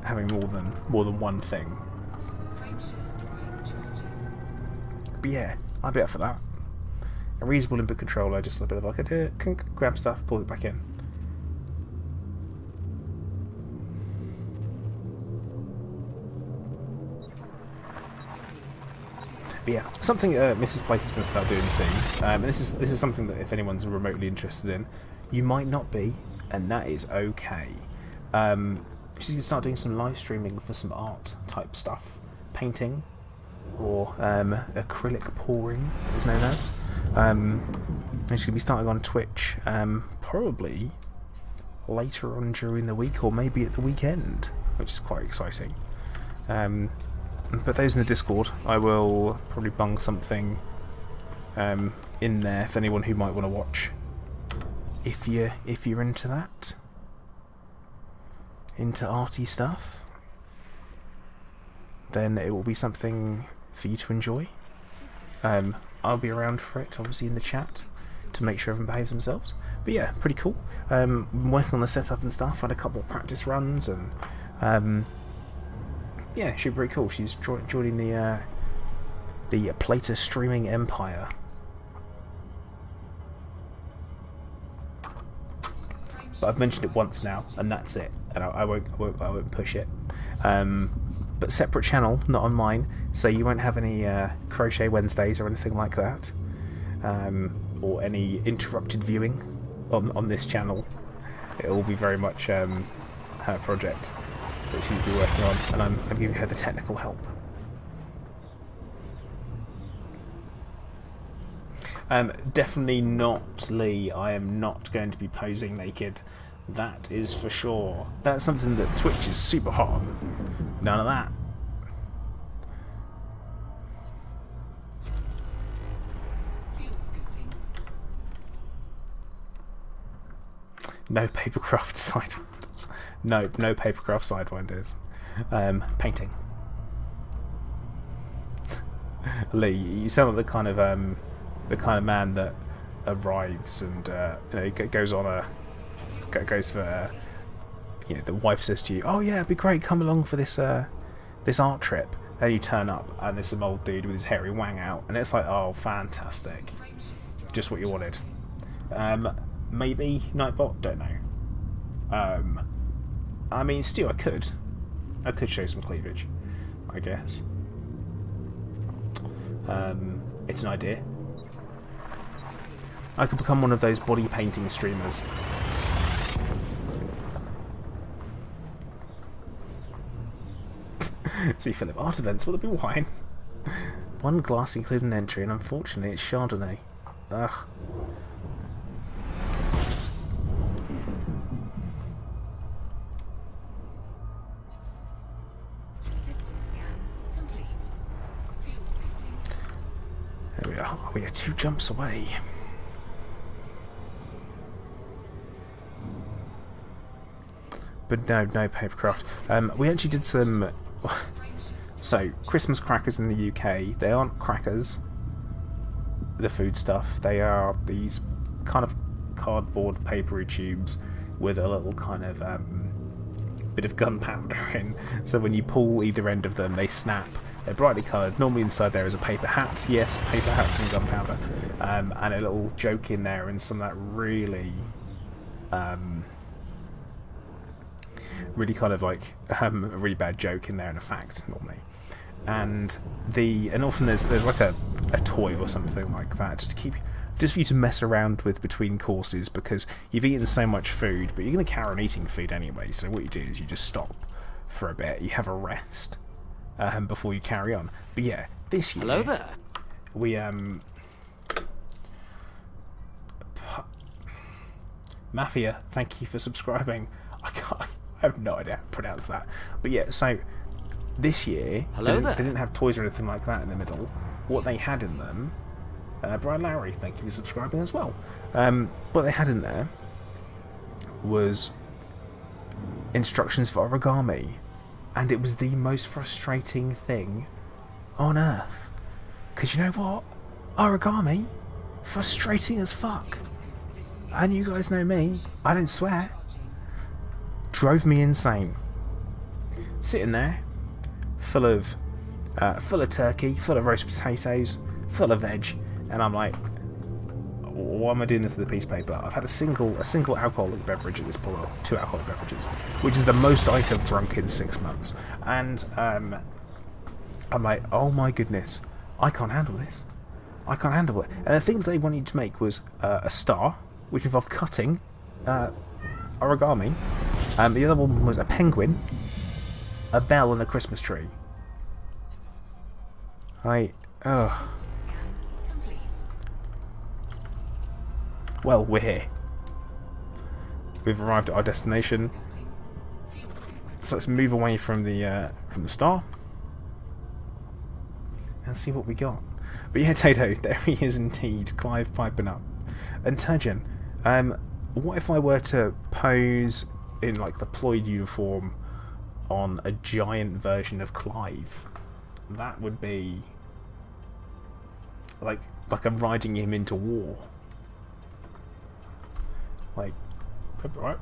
more than one thing. Frameshift drive charging. But yeah, I'd be up for that. A reasonable input controller, just a bit of like a grab stuff, pull it back in. But yeah, something Mrs. Place is going to start doing soon, and this is something that if anyone's remotely interested in, you might not be, and that is okay. She's going to start doing some live streaming for some art type stuff, painting, or acrylic pouring, as known as. And she's going to be starting on Twitch, probably later on during the week, or maybe at the weekend, which is quite exciting. But those in the Discord, I will probably bung something in there for anyone who might want to watch. If you're into that, into arty stuff, then it will be something for you to enjoy. I'll be around for it, obviously in the chat, to make sure everyone behaves themselves. But yeah, pretty cool. Been working on the setup and stuff. Had a couple of practice runs, and yeah, she's pretty cool. She's joining the Plater streaming empire. But I've mentioned it once now, and that's it. And I won't push it. But separate channel, not on mine, so you won't have any crochet Wednesdays or anything like that, or any interrupted viewing on this channel. It will be very much her project that she's been working on, and I'm giving her the technical help. Definitely not Lee. I am not going to be posing naked. That is for sure. That's something that Twitch is super hot on. None of that. No papercraft sidewinders. No papercraft sidewinders. Painting. Lee, you sound like the kind of man that arrives and goes for the wife says to you, "Oh yeah, it'd be great, come along for this this art trip." And you turn up and there's some old dude with his hairy wang out, and it's like, oh, fantastic, just what you wanted. Maybe Nightbot, don't know. I mean, still, I could show some cleavage, I guess. It's an idea. I could become one of those body painting streamers. See, Philip, art events, will it be wine? One glass including an entry, and unfortunately it's Chardonnay. Ugh. There we are. We are 2 jumps away. But no papercraft. We actually did some... So, Christmas crackers in the UK, they aren't crackers, the food stuff. They are these kind of cardboard papery tubes with a little kind of bit of gunpowder in. So when you pull either end of them, they snap. They're brightly coloured. Normally inside there is a paper hat. Yes, paper hats and gunpowder. And a little joke in there, and some of that really... really kind of like a really bad joke in there and a fact normally, and often there's like a toy or something like that just for you to mess around with between courses, because you've eaten so much food, but you're going to carry on eating food anyway. So what you do is you just stop for a bit, you have a rest before you carry on. But yeah, this year, hello there. We Mafia, thank you for subscribing. I have no idea how to pronounce that. But yeah, so this year, they didn't have toys or anything like that in the middle. What they had in them... Brian Lowry, thank you for subscribing as well. What they had in there was instructions for origami. And it was the most frustrating thing on earth. Because you know what? Origami? Frustrating as fuck. And you guys know me. I don't swear. Drove me insane. Sitting there, full of turkey, full of roast potatoes, full of veg, and I'm like, why am I doing this with a piece of paper? I've had a single alcoholic beverage at this point, or 2 alcoholic beverages, which is the most I have drunk in 6 months, and I'm like, oh my goodness, I can't handle this. I can't handle it. And the things they wanted to make was a star, which involved cutting origami. The other one was a penguin, a bell, and a Christmas tree. Well, we're here. We've arrived at our destination. So let's move away from the star and see what we got. But yeah, Tato, there he is indeed, Clive piping up. And Turgeon, what if I were to pose in like the Ployd uniform on a giant version of Clive? That would be like I'm riding him into war. Like, right?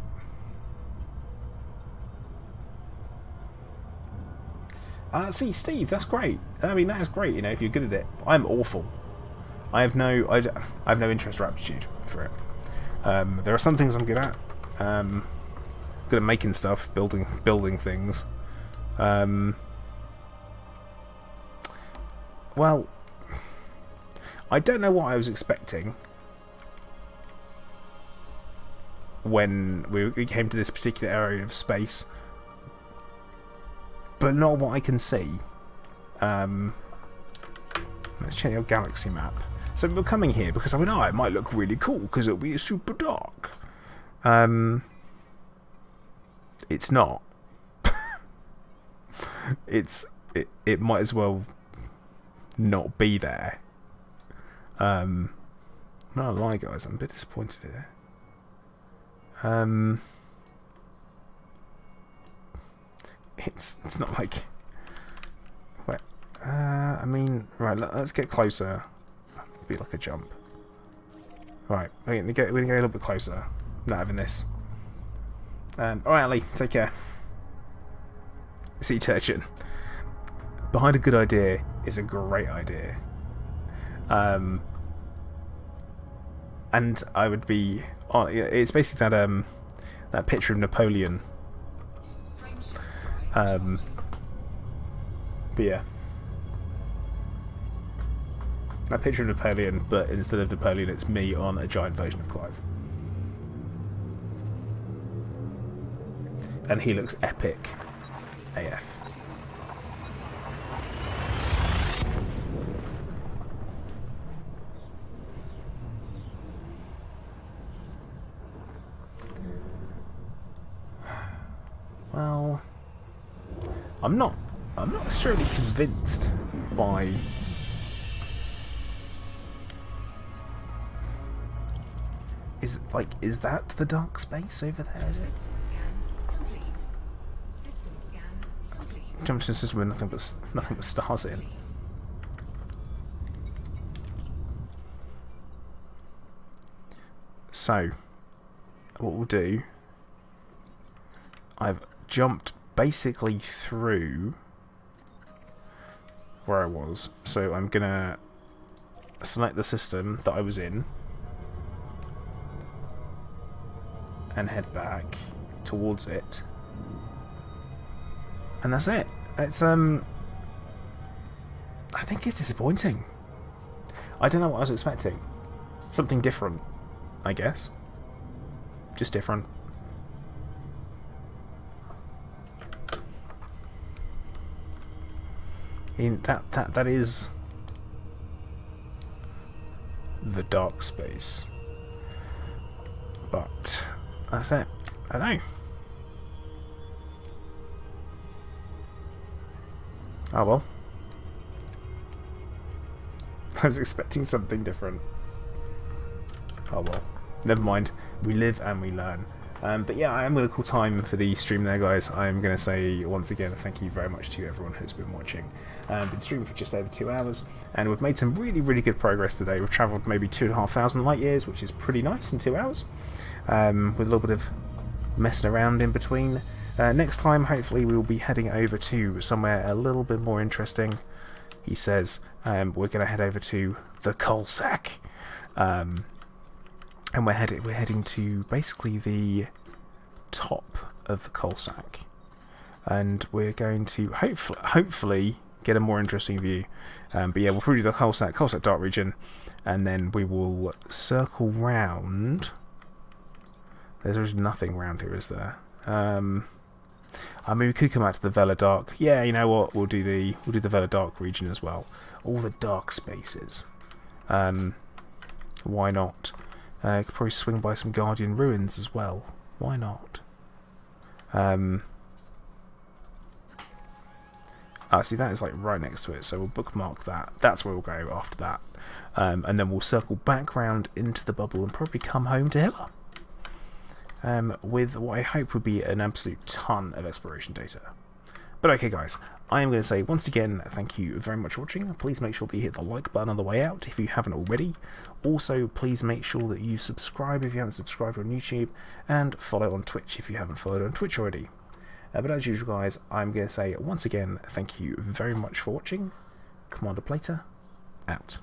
See, Steve, that's great. I mean, that is great. You know, if you're good at it. I'm awful. I have no interest or aptitude for it. There are some things I'm good at. Good at making stuff, building things. Well, I don't know what I was expecting when we came to this particular area of space, but not what I can see. Let's check your galaxy map. So we're coming here because I mean, it might look really cool because it'll be super dark. It's not. It might as well not be there. I'm not gonna lie, guys, I'm a bit disappointed here. It's not like. Wait, I mean, right. Let's get closer. Be like a jump. Right, we're gonna go a little bit closer. Not having this. All right, Ali, take care. See, Turgeon. Behind a good idea is a great idea. And I would be. Oh, it's basically that picture of Napoleon. But yeah, that picture of Napoleon, but instead of Napoleon, it's me on a giant version of Clive, and he looks epic AF. Well, I'm not necessarily convinced by is that the dark space over there? Is it? System scan complete. System scan complete. Junction system with nothing but stars in. So, what we'll do, I've jumped basically through where I was, so I'm gonna select the system that I was in and head back towards it, and that's it. It's I think it's disappointing. I don't know what I was expecting. Something different, I guess. Just different. That is the dark space, but that's it. I don't know. Oh well. I was expecting something different. Oh well. Never mind. We live and we learn. But yeah, I am going to call time for the stream there, guys. I'm going to say once again thank you very much to everyone who's been watching. Been streaming for just over 2 hours, and we've made some really good progress today. We've travelled maybe 2,500 light years, which is pretty nice in 2 hours, with a little bit of messing around in between. Next time, hopefully, we'll be heading over to somewhere a little bit more interesting, he says. we're going to head over to the coal sack, and we're heading to basically the top of the coal sack, and we're going to hopefully get a more interesting view. But yeah, we'll probably do the coal sack dark region, and then we will circle round. There's nothing round here, is there? I mean, we could come out to the Vela Dark. Yeah, you know what? We'll do the Vela Dark region as well. All the dark spaces. Why not? Could probably swing by some Guardian ruins as well. Why not? See, that is like right next to it, so we'll bookmark that. That's where we'll go after that. And then we'll circle back round into the bubble and probably come home to Hilla. With what I hope would be an absolute ton of exploration data. But okay guys, I am going to say once again thank you very much for watching. Please make sure that you hit the like button on the way out if you haven't already. Also please make sure that you subscribe if you haven't subscribed on YouTube, and follow on Twitch if you haven't followed on Twitch already. But as usual guys, I'm going to say once again thank you very much for watching. Commander Plater, out.